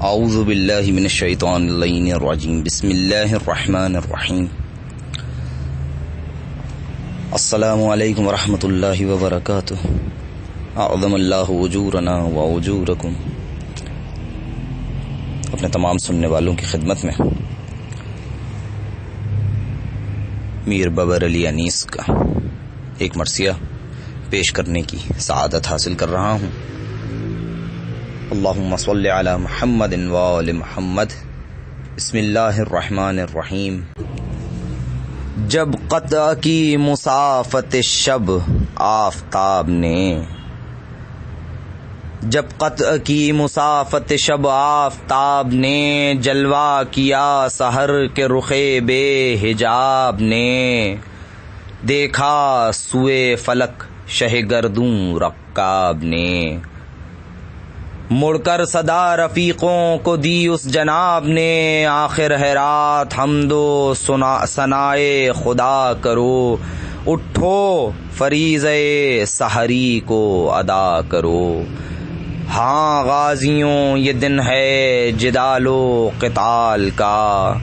اعوذ باللہ من الشیطان اللعین الرجیم بسم اللہ الرحمن الرحیم السلام علیکم ورحمۃ اللہ وبرکاتہ اعظم اللہ اجورنا واجورکم۔ اپنے تمام سننے والوں کی خدمت میں میر بابر علی انیس کا ایک مرثیہ پیش کرنے کی سعادت حاصل کر رہا ہوں۔ اللہم صلی علی محمد وآل محمد۔ بسم اللہ الرحمن الرحیم۔ جب قطع کی مسافت شب آفتاب نے، جب قطع کی مسافت شب آفتاب نے، جلوہ کیا سحر کے رخ بے حجاب نے، دیکھا سوئے فلک شہ گردوں رکاب نے، مڑ کر صدا رفیقوں کو دی اس جناب نے، آخر ہے رات حمد و ثنائے خدا کرو، اٹھو فریضہ سحری کو ادا کرو۔ ہاں غازیوں یہ دن ہے جدال و قتال کا،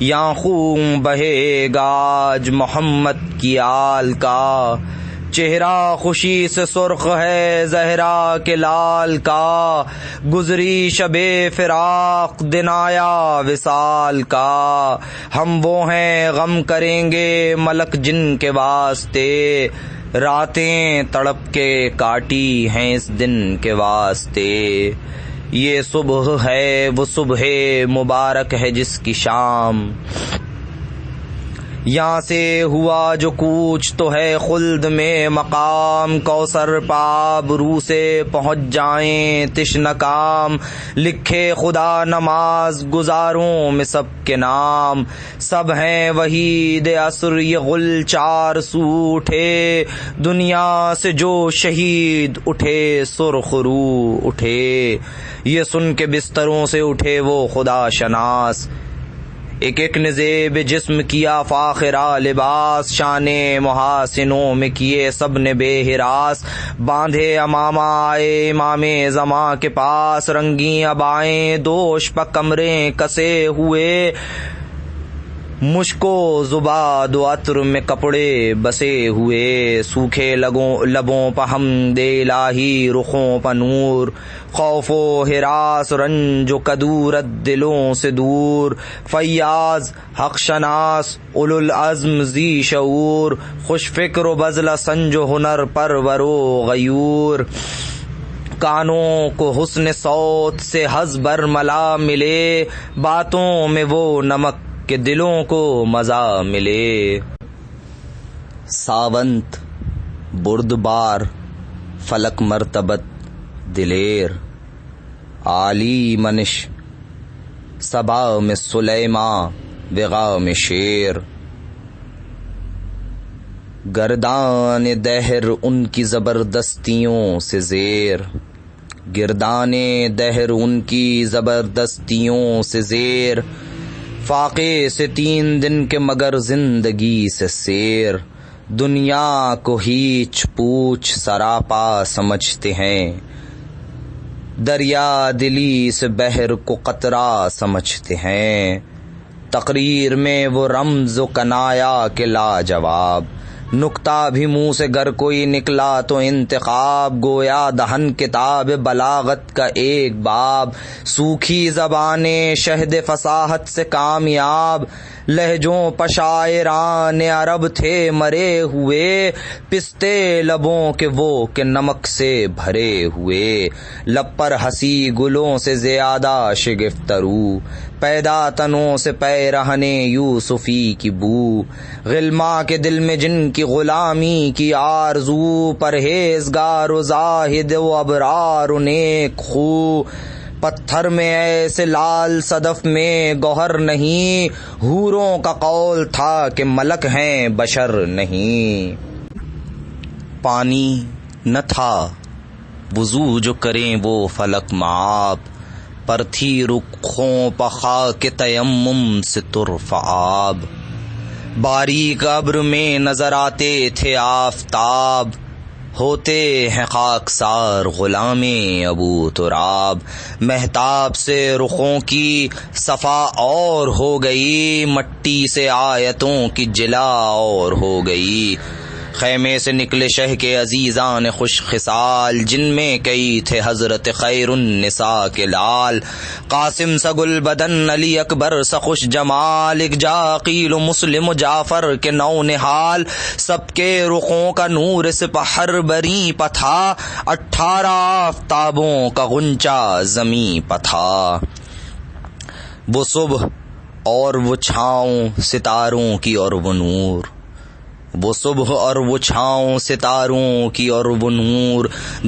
یہاں خون بہے گا آج محمد کی آل کا، چہرہ خوشی سے سرخ ہے زہرا کے لال کا، گزری شب فراق دن آیا وصال کا، ہم وہ ہیں غم کریں گے ملک جن کے واسطے، راتیں تڑپ کے کاٹی ہیں اس دن کے واسطے، یہ صبح ہے وہ صبح مبارک ہے جس کی شام، یہاں سے ہوا جو کوچ تو ہے خلد میں مقام، کوثر پاب رو سے پہنچ جائیں تشنہ کام، لکھے خدا نماز گزاروں میں سب کے نام، سب ہیں وحید عصر یہ غل چار سو اٹھے، دنیا سے جو شہید اٹھے سرخ رو اٹھے، یہ سن کے بستروں سے اٹھے وہ خدا شناس، ایک ایک نے زیب جسم کیا فاخرہ لباس، شان محاسنوں میں کیے سب نے بے ہراس، باندھے امامہ آئے امام زماں کے پاس، رنگیں ابائیں دوش پہ کمریں کسے ہوئے، مشک و زباد و عطر میں کپڑے بسے ہوئے، سوکھے لبوں پہ حمد الہی رخوں پہ نور، خوف و ہراس رنج و کدورت دلوں سے دور، فیاض حق شناس اولو العزم ذی شعور، خوش فکر و بذل سنج و ہنر پرور و غیور، کانوں کو حسن صوت سے حظ برملا ملے، باتوں میں وہ نمک کہ دلوں کو مزہ ملے، ساونت بردبار فلک مرتبت دلیر، عالی منش صبا میں سلیماں وغا میں شیر، گردان دہر ان کی زبردستیوں سے زیر، گردان دہر ان کی زبردستیوں سے زیر، فاقے سے 3 دن کے مگر زندگی سے سیر، دنیا کو ہیچ پوچھ سراپا سمجھتے ہیں، دریا دلی سے بحر کو قطرہ سمجھتے ہیں، تقریر میں وہ رمز و کنایا کے لاجواب، نکتہ بھی منہ سے گر کوئی نکلا تو انتخاب، گویا دہن کتاب بلاغت کا ایک باب، سوکھی زبانیں شہد فصاحت سے کامیاب، لہجوں پشاعران عرب تھے مرے ہوئے، پستے لبوں کے وہ کہ نمک سے بھرے ہوئے، لب پر ہنسی گلوں سے زیادہ شگفترو، پیدا تنوں سے پیرہنے یوسفی کی بو، غلما کے دل میں جن کی غلامی کی آرزو، پرہیزگار و زاہد و ابرار و نیک خو، پتھر میں ایسے لال صدف میں گوہر نہیں، حوروں کا قول تھا کہ ملک ہیں بشر نہیں، پانی نہ تھا وضو جو کریں وہ فلک معاب، پر تھی رخوں پہ خاک تیمم سے طرف آب، باریک ابر میں نظر آتے تھے آفتاب، ہوتے ہیں خاکسار غلام ابو تراب، مہتاب سے رخوں کی صفا اور ہو گئی، مٹی سے آیتوں کی جلا اور ہو گئی۔ خیمے سے نکلے شہ کے عزیزان خوش خصال، جن میں کئی تھے حضرت خیر النساء کے لال، قاسم سا گل بدن علی اکبر سا خوش جمال، ایک جا عقیل و مسلم و جعفر کے نو نہال، سب کے رخوں کا نور سپہر بری پتھا، 18 آفتابوں کا غنچہ زمیں پتھا۔ وہ صبح اور وہ چھاؤں ستاروں کی اور وہ نور، وہ صبح اور وہ چھاؤں ستاروں کی اور وہ نور،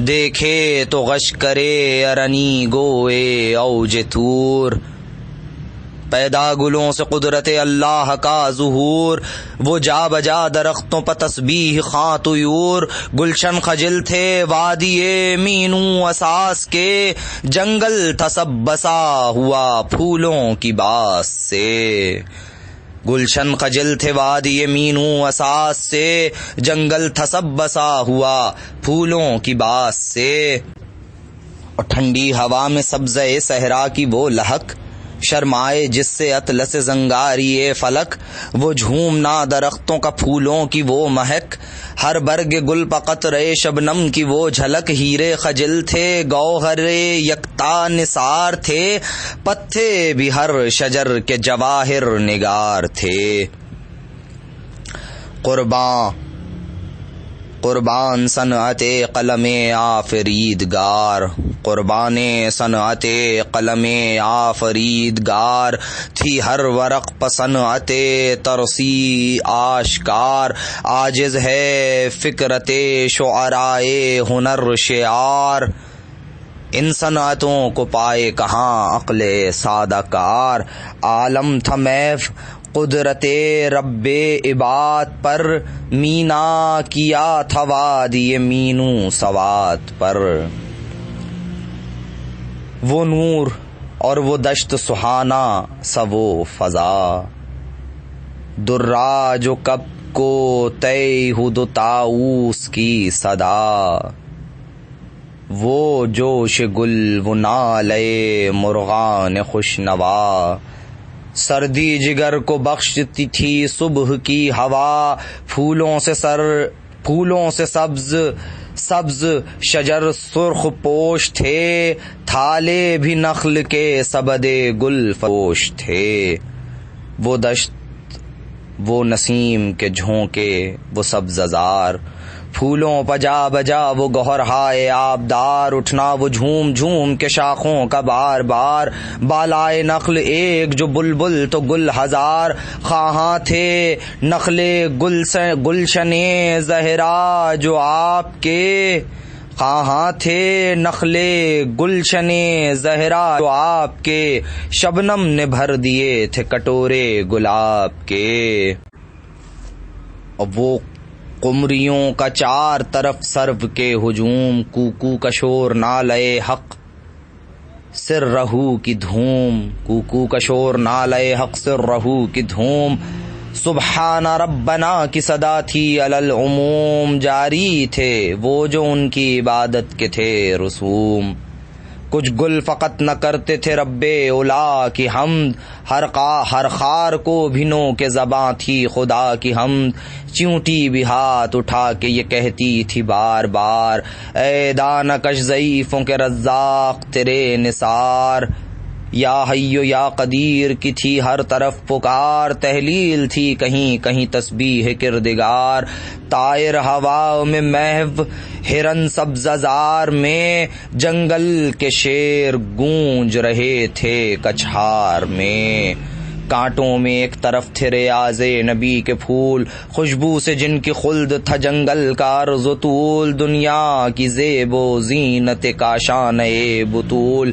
دیکھے تو غش کرے ارنی گوئے اوج طور، پیدا گلوں سے قدرت اللہ کا ظہور، وہ جا بجا درختوں پر تسبیح خواں طیور، گلشن خجل تھے وادی مینو اساس کے، جنگل تھا سب بسا ہوا پھولوں کی باس سے، گلشن خجل تھے وادی مینو اساس سے، جنگل تھا سب بسا ہوا پھولوں کی باس سے، اور ٹھنڈی ہوا میں سبزہ صحرا کی وہ لہک، شرمائے جس سے اطلس زنگاری فلک، وہ جھومنا درختوں کا پھولوں کی وہ مہک، ہر برگ گل پہ قطرے شبنم کی وہ جھلک، ہیرے خجل تھے گوہر یکتا نثار تھے، پتے بھی ہر شجر کے جواہر نگار تھے، قربان صنعت قلم آفریدگار، قربان صنعت قلم آفریدگار، تھی ہر ورق پہ صنعت ترسی آشکار، عاجز ہے فکرت شعرائے ہنر شعار، ان صنعتوں کو پائے کہاں عقل سادہ کار، عالم تھا محو قدرت رب عباد پر، مینا کیا تھا وادی مینو سوات پر، وہ نور اور وہ دشت سہانا سا وہ فضا، درا جو کب کو تیہد و طاؤس کی صدا، وہ جوش گل وہ نالے مرغان خوش نوا، سردی جگر کو بخشتی تھی صبح کی ہوا، پھولوں سے سبز شجر سرخ پوش تھے، تھالے بھی نخل کے سبدے گل فروش تھے، وہ دشت وہ نسیم کے جھونکے وہ سبززار، پھولوں پہ جا بجا وہ گوہرہائے آبدار، اٹھنا وہ جھوم جھوم کے شاخوں کا بار بار، بالائے نخل ایک جو بلبل تو گل ہزار، خواہاں تھے نخلے گلشنے زہرا جو آپ کے، خواہاں تھے نخلے گلشنے زہرا جو آپ کے، شبنم نے بھر دیے تھے کٹورے گلاب کے، اور وہ قمریوں کا چار طرف سرو کے ہجوم، کوکو کا شور نالے حق سر رہو کی دھوم، کوکو کا شور نالے حق سر رہو کی دھوم، سبحان ربنا کی صدا تھی علی العموم، جاری تھے وہ جو ان کی عبادت کے تھے رسوم، کچھ گل فقط نہ کرتے تھے رب اولا کی حمد، ہر خار کو بھنو کے زباں تھی خدا کی حمد، چیونٹی بھی ہاتھ اٹھا کے یہ کہتی تھی بار بار، اے دانہ کش ضعیفوں کے رزاق تیرے نثار، یا حیو یا قدیر کی تھی ہر طرف پکار، تحلیل تھی کہیں کہیں تسبیح کردگار، طائر ہوا میں محو ہرن سبززار میں، جنگل کے شیر گونج رہے تھے کچھار میں، کانٹوں میں ایک طرف تھے ریاض نبی کے پھول، خوشبو سے جن کی خلد تھا جنگل کا عرض و طول، دنیا کی زیب و زینت کا شان بطول،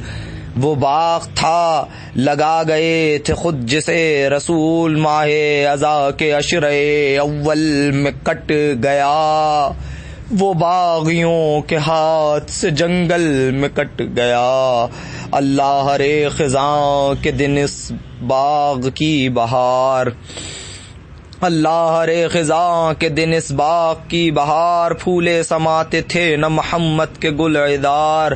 وہ باغ تھا لگا گئے تھے خود جسے رسول، ماہ اذا کے عشرے اول میں کٹ گیا، وہ باغیوں کے ہاتھ سے جنگل میں کٹ گیا، اللہ ہر خزاں کے دن اس باغ کی بہار، اللہ رے خزاں کے دن اس باغ کی بہار، پھولے سماتے تھے نہ محمد کے گل عذار،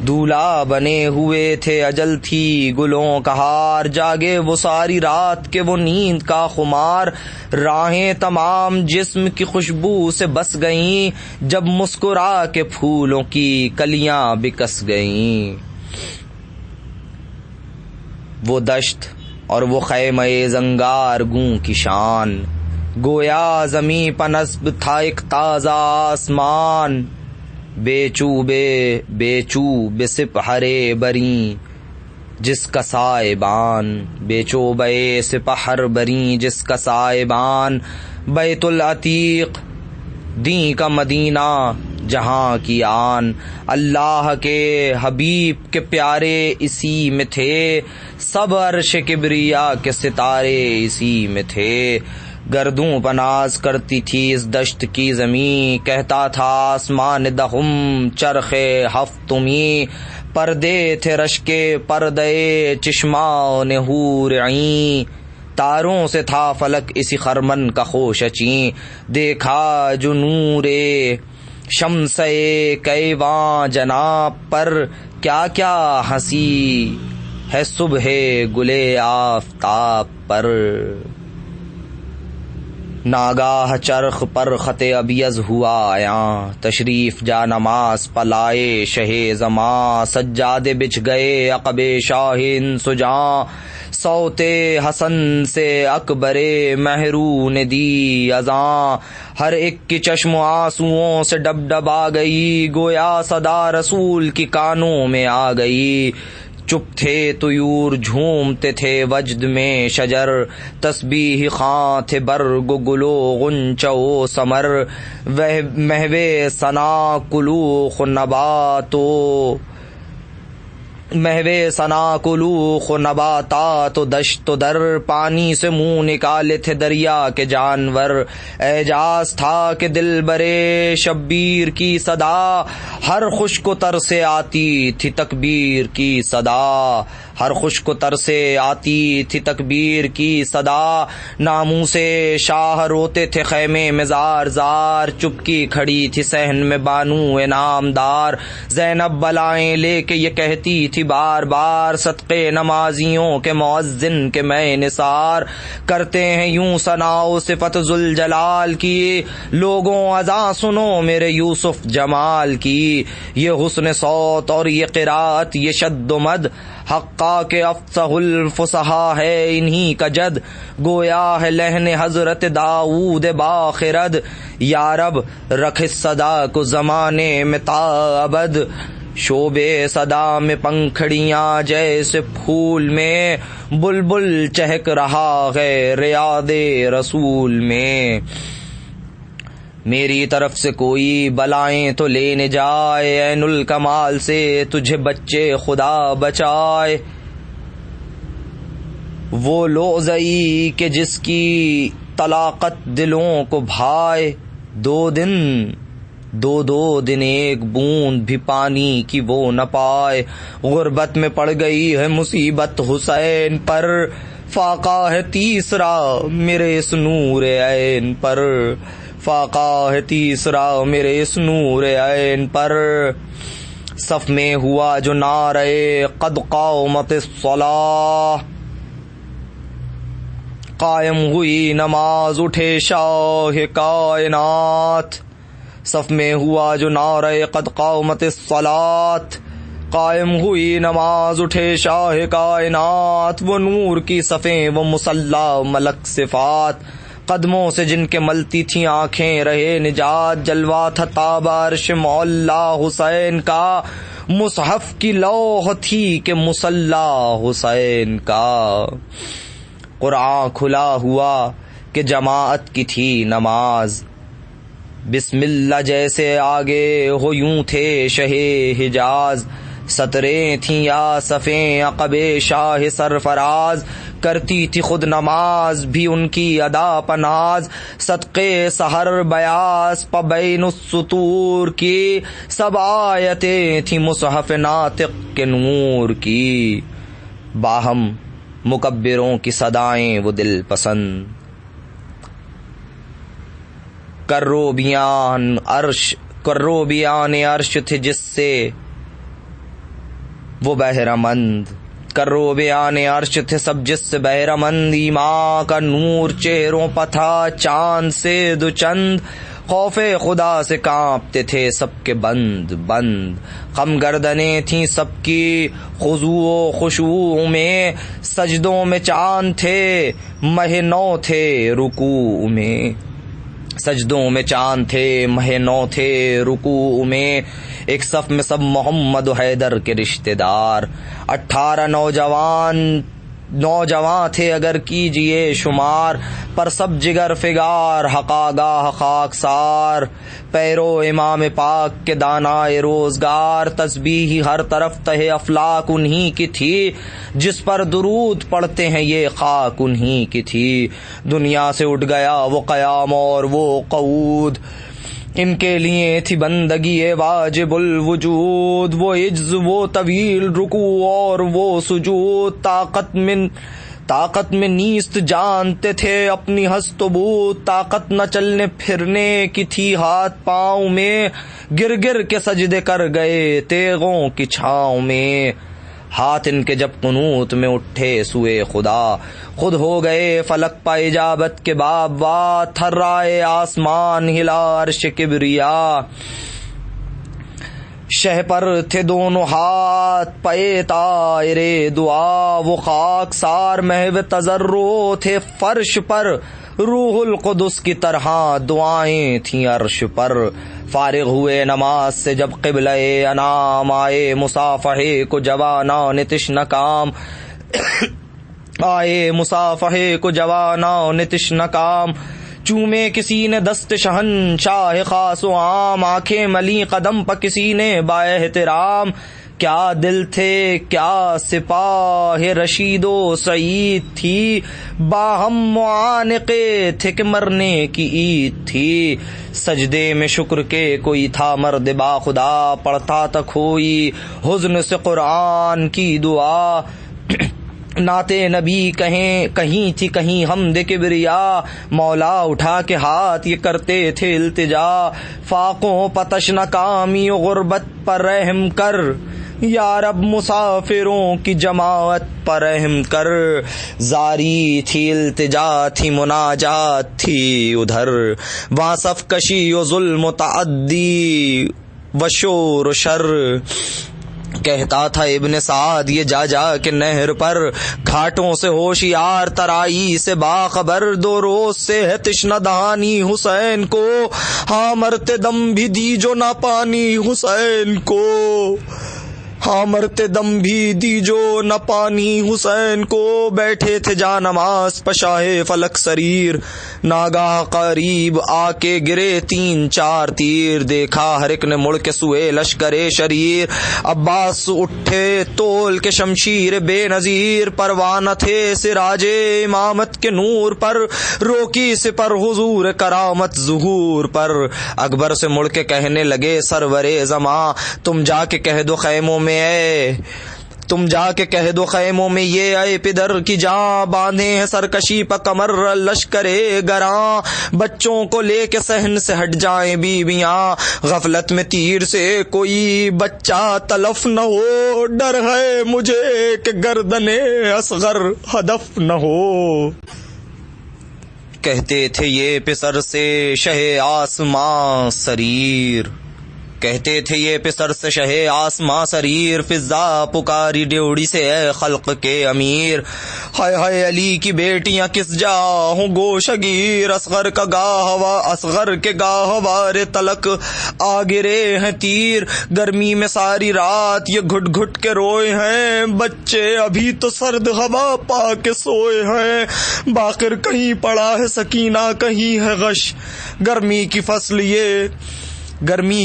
دولہا بنے ہوئے تھے اجل تھی گلوں کا ہار، جاگے وہ ساری رات کے وہ نیند کا خمار، راہیں تمام جسم کی خوشبو سے بس گئیں، جب مسکرا کے پھولوں کی کلیاں بکس گئیں۔ وہ دشت اور وہ خیمہ زنگار گوں کی شان، گویا زمیں پہ نصب تھا ایک تازہ آسمان، بے چوبے سپہرے بریں جس کا سائبان، بے چوبے سپہر بریں جس کا سائبان، بیت العتیق دیں کا مدینہ جہاں کی آن، اللہ کے حبیب کے پیارے اسی میں تھے، سب عرش کبریا کے ستارے اسی میں تھے، گردوں پہ ناز کرتی تھی اس دشت کی زمین، کہتا تھا آسمان دہم چرخ ہفتمی، پردے تھے رش کے پردے چشمان حور عین، تاروں سے تھا فلک اسی خرمن کا خوشچیں، دیکھا جو نور شمس کیواں جناب پر، کیا کیا ہنسی ہے صبح گلے آفتاب پر، ناگاہ چرخ پر خط ابیض ہوا عیاں، تشریف جا نماز پلائے شہ زماں، سجادے بچھ گئے عقب شاہین سجاں، صوت حسن سے اکبر مہرو نے دی اذاں، ہر ایک کی چشم آنسوؤں سے ڈب ڈب آ گئی، گویا صدا رسول کی کانوں میں آ گئی، چپ تھے طیور جھومتے تھے وجد میں شجر، تسبیح خواں تھے برگ و گلو غنچہ و ثمر، محو ثنا کلوخ نباتات و دشت و در، پانی سے منہ نکالے تھے دریا کے جانور، اعجاز تھا کہ دل برے شبیر کی صدا، ہر خشک و تر سے آتی تھی تکبیر کی صدا، ہر خشک و تر سے آتی تھی تکبیر کی صدا، ناموں سے شاہ روتے تھے خیمے میں زار زار، چپکی کھڑی تھی صحن میں بانو انعامدار، زینب بلائیں لے کے یہ کہتی تھی بار بار، صدقے نمازیوں کے مؤذن کے میں نثار، کرتے ہیں یوں ثناء صفت ذوالجلال کی، لوگوں اذاں سنو میرے یوسف جمال کی، یہ حسن صوت اور یہ قرات یہ شد و مد، حقا کے افصح الفصحا ہے انہی کا جد، گویا ہے لہن حضرت داؤد باخرد، یا رب رکھ اس صدا کو زمانے میں تا ابد، شوبے صدا میں پنکھڑیاں جیسے پھول میں، بلبل چہک رہا ہے ریاض رسول میں، میری طرف سے کوئی بلائیں تو لینے جائے، عین الکمال سے تجھے بچے خدا بچائے، وہ لوزئی کہ جس کی طلاقت دلوں کو بھائے، دو دن ایک بوند بھی پانی کی وہ نہ پائے، غربت میں پڑ گئی ہے مصیبت حسین پر، فاقہ ہے تیسرا میرے اس نور عین پر، فاقہ ہے تیسرا میرے اس نور عین پر، صف میں ہوا جو نعرے قد قامت الصلاۃ، قائم ہوئی نماز اٹھے شاہ کائنات، صف میں ہوا جو نعرے قد قامت الصلاۃ، قائم ہوئی نماز اٹھے شاہ کائنات، وہ نور کی صفیں وہ مصلی ملک صفات، قدموں سے جن کے ملتی تھیں آنکھیں رہے نجات، جلوہ تھا تاب عرش معلا حسین کا، مصحف کی لوح تھی کہ مصلی حسین کا، قرآن کھلا ہوا کہ جماعت کی تھی نماز، بسم اللہ جیسے آگے ہو یوں تھے شہ حجاز، سطریں تھیں یا صفیں عقب شاہ سرفراز، کرتی تھی خود نماز بھی ان کی ادا پناز، صدقے سحر بیاس پہ بین السطور کی، سب آیتیں تھی مصحف ناطق کے نور کی، باہم مکبروں کی صدائیں وہ دل پسند، کروبیان عرش تھے جس سے وہ بہرہ مند، کروبیان عرش تھے سب جس سے بہرہ مند، ایمان کا نور چہروں پر تھا چاند سے دو چند، خوف خدا سے کانپتے تھے سب کے بند بند، خم گردنیں تھیں سب کی خضوع و خشوع میں، سجدوں میں چاند تھے مہ نو تھے رکوع میں، سجدوں میں چاند تھے مہ نو تھے رکوع میں، ایک صف میں سب محمد و حیدر کے رشتہ دار، 18 نوجوان تھے اگر کیجئے شمار، پر سب جگر فگار حقاگاہ خاکسار، پیرو امام پاک کے دانائے روزگار، تسبیح ہر طرف تہ افلاک انہی کی تھی، جس پر درود پڑھتے ہیں یہ خاک انہی کی تھی، دنیا سے اٹھ گیا وہ قیام اور وہ قعود، ان کے لیے تھی بندگی واجب الوجود، وہ عجز وہ طویل رکوع اور وہ سجود، طاقت میں نیست جانتے تھے اپنی ہست و بود، طاقت نہ چلنے پھرنے کی تھی ہاتھ پاؤں میں، گر گر کے سجدے کر گئے تیغوں کی چھاؤں میں، ہاتھ ان کے جب قنوت میں اٹھے سوئے خدا، خود ہو گئے فلک پا اجابت کے باب وا، تھرائے آسمان ہلا عرش کبریا، شہ پر تھے دونوں ہاتھ پے طائرے دعا، وہ خاک سار محو تضرع تھے فرش پر، روح القدس کی طرح دعائیں تھیں عرش پر، فارغ ہوئے نماز سے جب قبلہ انام، آئے مصافحے کو جوانان تشنہ کام، آئے مصافحے کو جوانان تشنہ کام، چومے کسی نے دست شہنشاہ خاص و عام، آنکھیں ملی قدم پر کسی نے با احترام، کیا دل تھے کیا سپاہ رشید و سعید تھی، باہم معانقے تھے کہ مرنے کی عید تھی، سجدے میں شکر کے کوئی تھا مرد با خدا، پڑھتا تھا کوئی حزن سے قرآن کی دعا، نعت نبی کہیں تھی کہیں حمد کبریا، مولا اٹھا کے ہاتھ یہ کرتے تھے التجا، فاقوں پتش ناکامی و غربت پر رحم کر، یا رب مسافروں کی جماعت پر رحم کر، زاری تھی التجا تھی مناجات تھی ادھر، وہاں صف کشی و ظلم و تعدی و شور و شر، کہتا تھا ابن سعد یہ جا جا کے نہر پر، گھاٹوں سے ہوشیار ترائی سے باخبر، 2 روز سے ہے تشنہ دہانی حسین کو، ہاں مرتے دم بھی دی جو نہ پانی حسین کو، ہاں مرتے دم بھی دی جو نہ پانی حسین کو، بیٹھے تھے جا نماز پشاہ فلک سریر، ناگاہ قریب آ کے گرے 3-4 تیر، دیکھا ہر ایک نے مڑ کے سوئے لشکر شریر، عباس اٹھے تول کے شمشیر بے نظیر، پروانہ تھے سراج امامت کے نور پر، روکی سپر حضور کرامت ظہور پر، اکبر سے مڑ کے کہنے لگے سرور زماں، تم جا کے کہہ دو خیموں میں تم جا کے کہہ دو خیموں میں یہ اے پدر کی جاں، باندھے ہیں سرکشی پہ کمر لشکر گراں، بچوں کو لے کے صحن سے ہٹ جائیں بیویاں، غفلت میں تیر سے کوئی بچہ تلف نہ ہو، ڈر ہے مجھے کہ گردن اصغر ہدف نہ ہو، کہتے تھے یہ پسر سے شہ آسماں سریر، کہتے تھے یہ پسر سے شہ آسماں سریر، فضا پکاری ڈیوڑی سے اے خلق کے امیر، ہائے ہائے علی کی بیٹیاں کس جا ہوں گوشگیر، اصغر کے گاہ وارے تلک آ گرے ہیں تیر، گرمی میں ساری رات یہ گھٹ گھٹ کے روئے ہیں، بچے ابھی تو سرد ہوا پا کے سوئے ہیں، باقر کہیں پڑا ہے سکینہ کہیں ہے غش، گرمی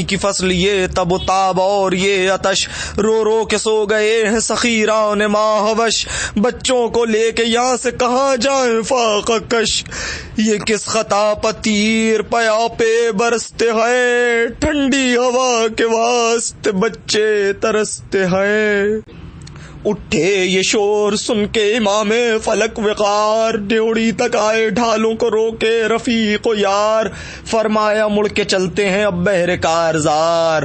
کی فصل یہ تب و تاب اور یہ آتش، رو رو کے سو گئے ہیں سخیران ماہوش، بچوں کو لے کے یہاں سے کہاں جائیں فاقہ کش، یہ کس خطا پہ تیر پیا پہ برستے ہیں، ٹھنڈی ہوا کے واسطے بچے ترستے ہیں، اٹھے یہ شور سن کے امام فلک وقار، ڈیوڑی تک آئے ڈھالوں کو روکے رفیق و یار، فرمایا مڑ کے چلتے ہیں اب بہر کارزار،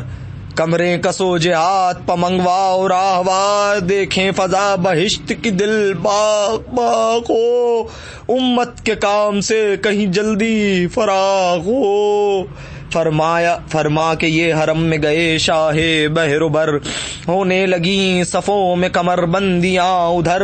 کمرے کسو جہاد پمنگواؤ راہوار، دیکھیں فضا بہشت کی دل باغ باغ ہو، امت کے کام سے کہیں جلدی فراغ ہو، فرما کے یہ حرم میں گئے شاہ بحر و بر، ہونے لگیں صفوں میں کمر بندیاں ادھر،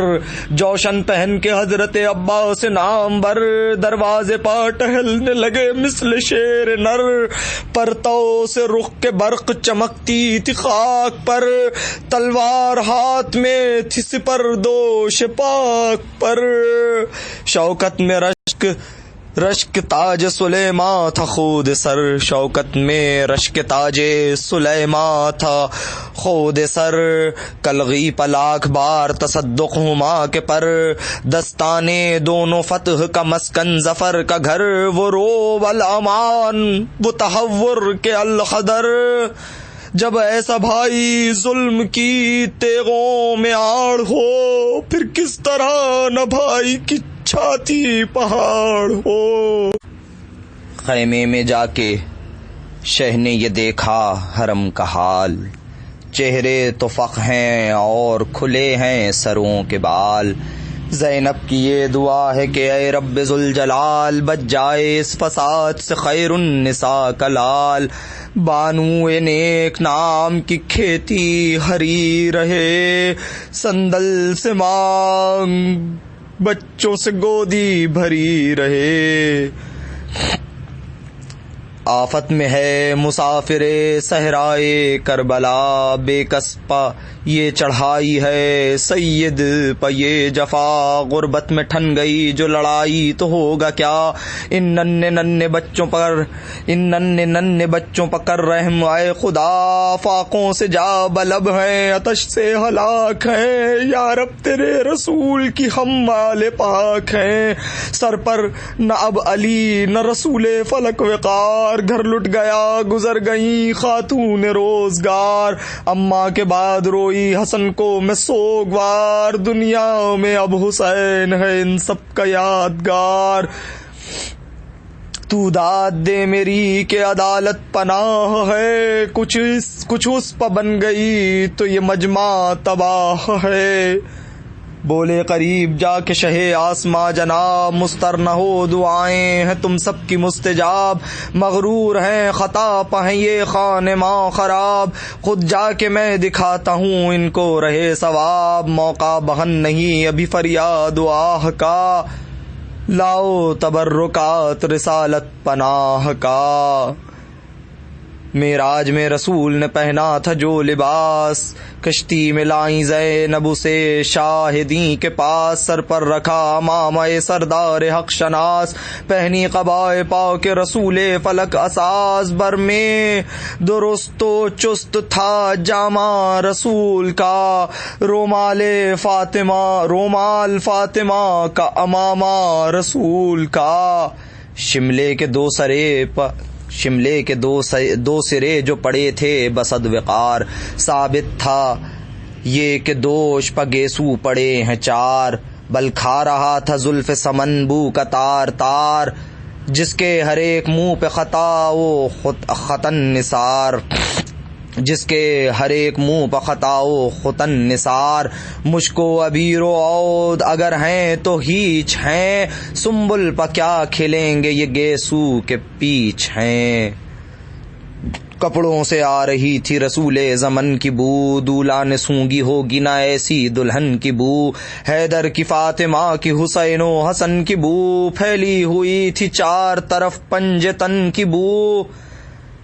جوشن پہن کے حضرت عباس نام بر، دروازے پر ٹہلنے لگے مثل شیر نر، پرتو سے رخ کے برق چمکتی تھی خاک پر، تلوار ہاتھ میں تھی سپر دوش پاک پر، شوکت میں رشک تاج سلیمان تھا خود سر، شوکت میں رشک تاج سلیمان تھا خود سر، کلغی پلاک بار تصدق ہما کے پر، دستانے دونوں فتح کا مسکن ظفر کا گھر، وہ رو الامان وہ تحور کے الحدر، جب ایسا بھائی ظلم کی تیغوں میں آڑ ہو، پھر کس طرح نہ بھائی کی چھاتی پہاڑ ہو۔ خیمے میں جا کے شہ نے یہ دیکھا حرم کا حال، چہرے تو فخ ہیں اور کھلے ہیں سروں کے بال، زینب کی یہ دعا ہے کہ اے رب ذوالجلال، بچ جائے اس فساد سے خیر النساء کا لال، بانو نیک نام کی کھیتی ہری رہے، سندل سے مانگ بچوں سے گودی بھری رہے، آفت میں ہے مسافر صحرائے کربلا، بے کس پا یہ چڑھائی ہے سید پہ یہ جفا، غربت میں ٹھن گئی جو لڑائی تو ہوگا کیا، ان ننے بچوں پر کر رحم اے خدا، فاقوں سے جا بلب ہیں آتش سے ہلاک ہیں، یا رب تیرے رسول کی ہم والے پاک ہیں، سر پر نہ اب علی نہ رسول فلک وقار، گھر لٹ گیا گزر گئی خاتون روزگار، اماں کے بعد روئی حسن کو میں سوگوار، دنیا میں اب حسین ہے ان سب کا یادگار، تو داد دے میری کہ عدالت پناہ ہے، کچھ اس پہ بن گئی تو یہ مجمع تباہ ہے، بولے قریب جا کے شہ آسماں جناب، مستر نہ ہو دعائیں ہیں تم سب کی مستجاب، مغرور ہیں خطا پہ ہیں یہ خانماں خراب، خود جا کے میں دکھاتا ہوں ان کو رہے ثواب، موقع بہن نہیں ابھی فریاد و آہ کا، لاؤ تبرکات رسالت پناہ کا، معراج میں رسول نے پہنا تھا جو لباس، کشتی میں لائیں زینب سے شاہدیں کے پاس، سر پر رکھا امامہ سردار حق شناس، پہنی قبائے پاک رسول فلک اساس، بر میں درست و چست تھا جامع رسول کا، رومال فاطمہ کا امامہ رسول کا، شملے کے دو سرے جو پڑے تھے بسد وقار، ثابت تھا یہ کہ دوش پہ گیسو پڑے ہیں چار، بل کھا رہا تھا زلف سمن بو کا تار تار، جس کے ہر ایک منہ پہ خطا و ختن نثار، جس کے ہر ایک منہ پہ خطا و ختن نثار، مشکو ابیر و عود اگر ہیں تو ہیچ ہیں، سنبل پہ کیا کھلیں گے یہ گیسو کے پیچ ہیں، کپڑوں سے آ رہی تھی رسول زمن کی بو، دولہا نے سونگی ہوگی نہ ایسی دلہن کی بو، حیدر کی فاطمہ کی حسین و حسن کی بو، پھیلی ہوئی تھی چار طرف پنجتن کی بو،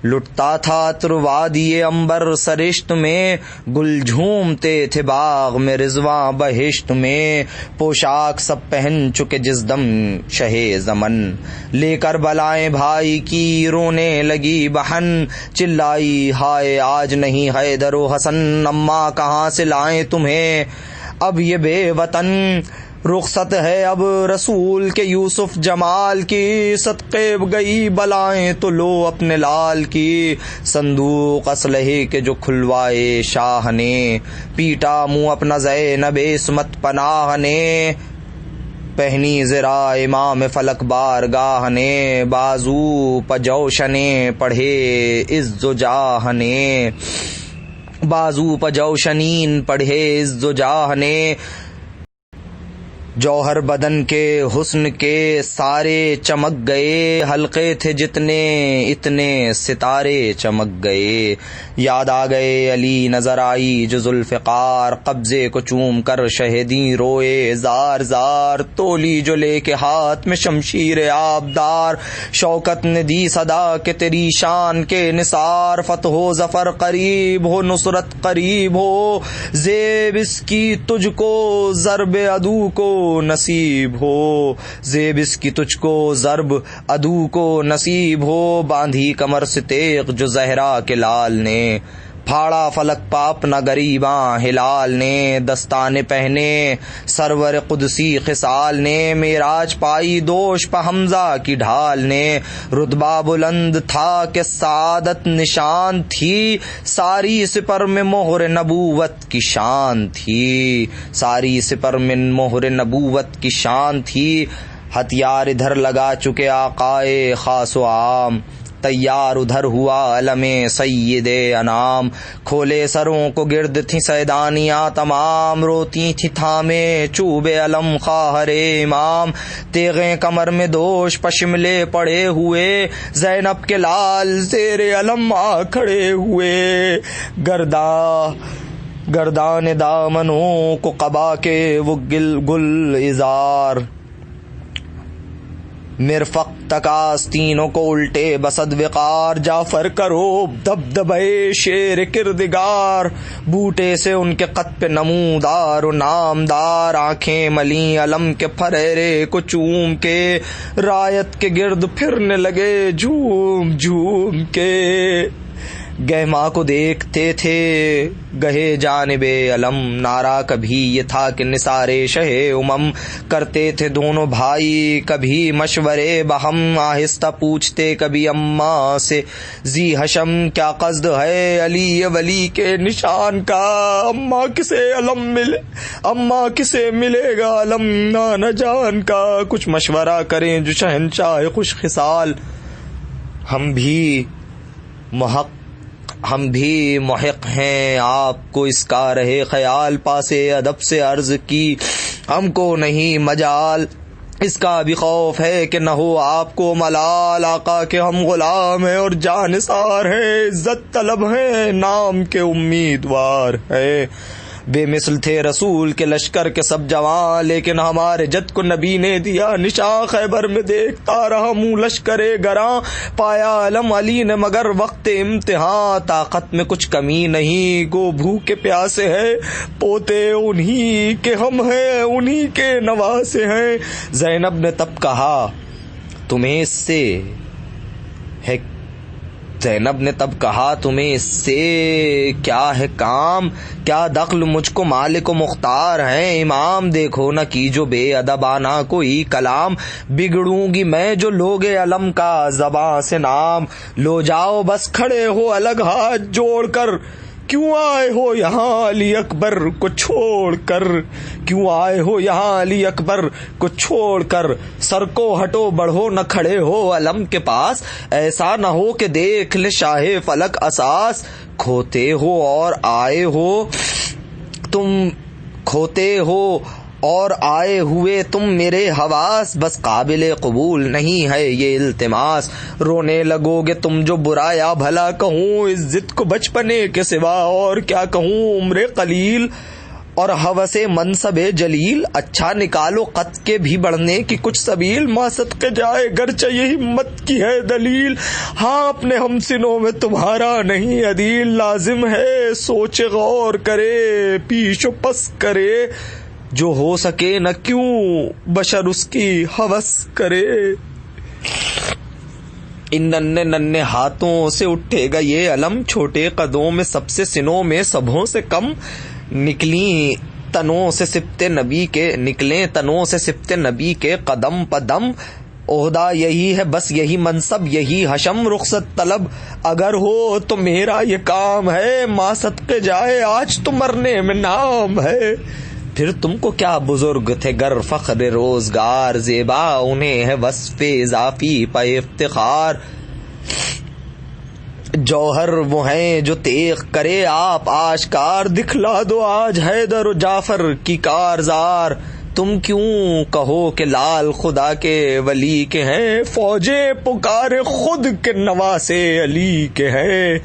لٹتا تھا عطر وادی عنبر سرشت میں، گل جھومتے تھے باغ میں رضواں بہشت میں، پوشاک سب پہن چکے جس دم شہ زمن، لے کر بلائیں بھائی کی رونے لگی بہن، چلائی ہائے آج نہیں حیدر و حسن، اماں کہاں سے لائیں تمہیں اب یہ بے وطن، رخصت ہے اب رسول کے یوسف جمال کی، صدقے گئی بلائیں تو لو اپنے لال کی۔ صندوق اسلحے کے جو کھلوائے شاہ نے، پیٹا منہ اپنا زینب عصمت پناہ نے۔ پہنی ذرا امام فلک بارگاہ نے، بازو پجوشنے پڑھے عز و جاہ نے، بازو پجوشنین پڑھے عز و جاہ نے۔ جوہر بدن کے حسن کے سارے چمک گئے، حلقے تھے جتنے اتنے ستارے چمک گئے۔ یاد آ گئے علی نظر آئی جو ذوالفقار، قبضے کو چوم کر شہیدی روئے زار زار۔ تولی جو لے کے ہاتھ میں شمشیر آبدار، شوکت نے دی صدا کہ تیری شان کے نثار۔ فتح و ظفر قریب ہو، نصرت قریب ہو، زیب اس کی تجھ کو ضرب عدو کو نصیب ہو، زیب اس کی تجھ کو ضرب عدو کو نصیب ہو۔ باندھی کمر سے تیغ جو زہرا کے لال نے، پھاڑا فلک پا اپنا گریباں ہلال نے۔ دستانے پہنے سرور قدسی خصال نے، معراج پائی دوش پہ حمزہ کی ڈھال نے۔ رتبہ بلند تھا کہ سعادت نشان تھی، ساری سپر میں مہر نبوت کی شان تھی، ساری سپر میں مہر نبوت کی شان تھی۔ ہتھیار ادھر لگا چکے آقائے خاص و عام، تیار ادھر ہوا علم سید انام۔ کھولے سروں کو گرد تھی سیدانیاں تمام، روتی تھی تھامے چوب علم خواہر امام۔ تیغیں کمر میں دوش پشملے پڑے ہوئے، زینب کے لال زیر علم آ کھڑے ہوئے۔ گردان دامنوں کو قبا کے وہ گل اظہار، مرفق تک آستینوں کو الٹے بسد وقار۔ جعفر کرو دبدبے شیر کردگار، بوٹے سے ان کے قد پہ نمودار و نامدار۔ آنکھیں ملیں علم کے پھریرے کو چوم کے، رایت کے گرد پھرنے لگے جھوم جھوم کے۔ گہما کو دیکھتے تھے گہے جانب علم، نعرہ کبھی یہ تھا کہ نثار شہ امم۔ کرتے تھے دونوں بھائی کبھی مشورے بہم، آہستہ پوچھتے کبھی اماں سے ذی حشم، کیا قصد ہے علی ولی کے نشان کا؟ اماں کسے ملے گا علم نانا جان کا؟ کچھ مشورہ کریں جو شہنشاہ خوش خصال، ہم بھی محق ہیں آپ کو اس کا رہے خیال۔ پاسے ادب سے عرض کی ہم کو نہیں مجال، اس کا بھی خوف ہے کہ نہ ہو آپ کو ملال۔ آقا کے ہم غلام ہیں اور جانثار ہیں، عزت طلب ہیں نام کے امیدوار ہیں۔ بے مثل تھے رسول کے لشکر کے سب جوان، لیکن ہمارے جد کو نبی نے دیا نشان۔ خیبر میں دیکھتا رہا منہ لشکر گراں، پایا علم علی نے مگر وقت امتحان۔ طاقت میں کچھ کمی نہیں، گو بھوکے پیاسے ہیں، پوتے انہی کے ہم ہیں، انہی کے نواسے ہیں۔ زینب نے تب کہا تمہیں اس سے کیا ہے کام؟ کیا دخل مجھ کو مالک و مختار ہیں امام؟ دیکھو نہ کی جو بے ادبانہ کوئی کلام، بگڑوں گی میں جو لوگے علم کا زباں سے نام۔ لو جاؤ بس کھڑے ہو الگ ہاتھ جوڑ کر، کیوں آئے ہو یہاں علی اکبر کو چھوڑ کر؟ کیوں آئے ہو یہاں علی اکبر کو چھوڑ کر؟ سر کو ہٹو بڑھو نہ کھڑے ہو علم کے پاس، ایسا نہ ہو کہ دیکھ لے شاہ فلک اساس۔ کھوتے ہو اور آئے ہوئے تم میرے حواس، بس قابل قبول نہیں ہے یہ التماس۔ رونے لگو گے تم جو برا یا بھلا کہوں، اس ضد کو بچپنے کے سوا اور کیا کہوں؟ عمر قلیل اور ہوس منصب جلیل، اچھا نکالو قد کے بھی بڑھنے کی کچھ سبیل۔ ماں صدقے جائے گرچہ یہ ہمت کی ہے دلیل، ہاں اپنے ہم سنوں میں تمہارا نہیں عدیل۔ لازم ہے سوچ غور کرے پیش و پس کرے، جو ہو سکے نہ کیوں بشر اس کی ہوس کرے۔ ان ننھے ہاتھوں سے اٹھے گا یہ علم، چھوٹے قدوں میں سب سے سنوں میں سبھوں سے کم۔ نکلی تنوں سے سبت نبی کے نکلیں، تنوں سے سبت نبی کے قدم پدم، عہدہ یہی ہے بس یہی منصب یہی حشم، رخصت طلب اگر ہو تو میرا یہ کام ہے، ماں صدقے جائے آج تو مرنے میں نام ہے۔ پھر تم کو کیا بزرگ تھے گر فخر روزگار، زیبا انہیں ہے وصف اضافی پہ افتخار، جوہر وہ ہیں جو تیغ کرے آپ آشکار، دکھلا دو آج حیدر و جعفر کی کارزار، تم کیوں کہو کہ لال خدا کے ولی کے ہیں، فوجیں پکارے خود کے نواسے علی کے ہیں۔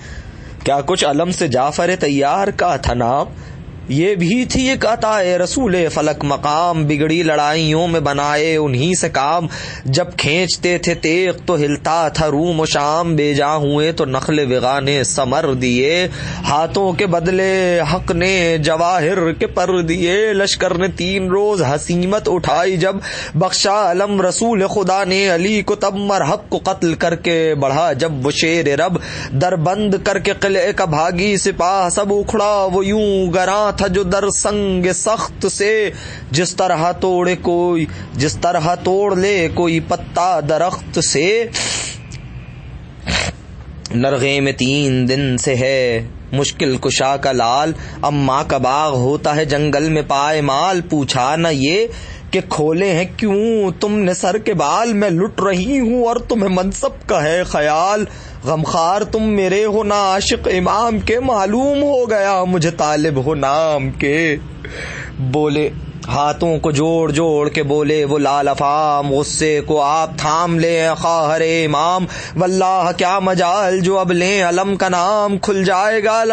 کیا کچھ علم سے جعفر طیار کا تھا نام، یہ بھی تھی ایک عطا رسول فلک مقام، بگڑی لڑائیوں میں بنائے انہی سے کام، جب کھینچتے تھے تیغ تو ہلتا تھا روم و شام، بے جاں ہوئے تو نخل وغا نے ثمر دیے، ہاتھوں کے بدلے حق نے جواہر کے پر دیے، لشکر نے 3 روز حسیمت اٹھائی جب، بخشا علم رسول خدا نے علی کو تب، مرحب کو قتل کر کے بڑھا جب وہ شیر رب، در بند کر کے قلعے کا بھاگی سپاہ سب اکھڑا وہ یوں گراں تھا جو در سنگ سخت سے، جس طرح توڑ لے کوئی پتا درخت سے، نرغے میں 3 دن سے ہے مشکل کشا کا لال، اماں کا باغ ہوتا ہے جنگل میں پائے مال، پوچھا نہ یہ کہ کھولے ہیں کیوں تم نے سر کے بال، میں لٹ رہی ہوں اور تمہیں منصب کا ہے خیال، غمخوار تم میرے ہو نہ عاشق امام کے، معلوم ہو گیا مجھے طالب ہو نام کے، بولے ہاتھوں کو جوڑ جوڑ کے بولے وہ لال افام، غصے کو آپ تھام لیں خواہر امام، واللہ کیا مجال جو اب لیں علم کا نام، کھل جائے گا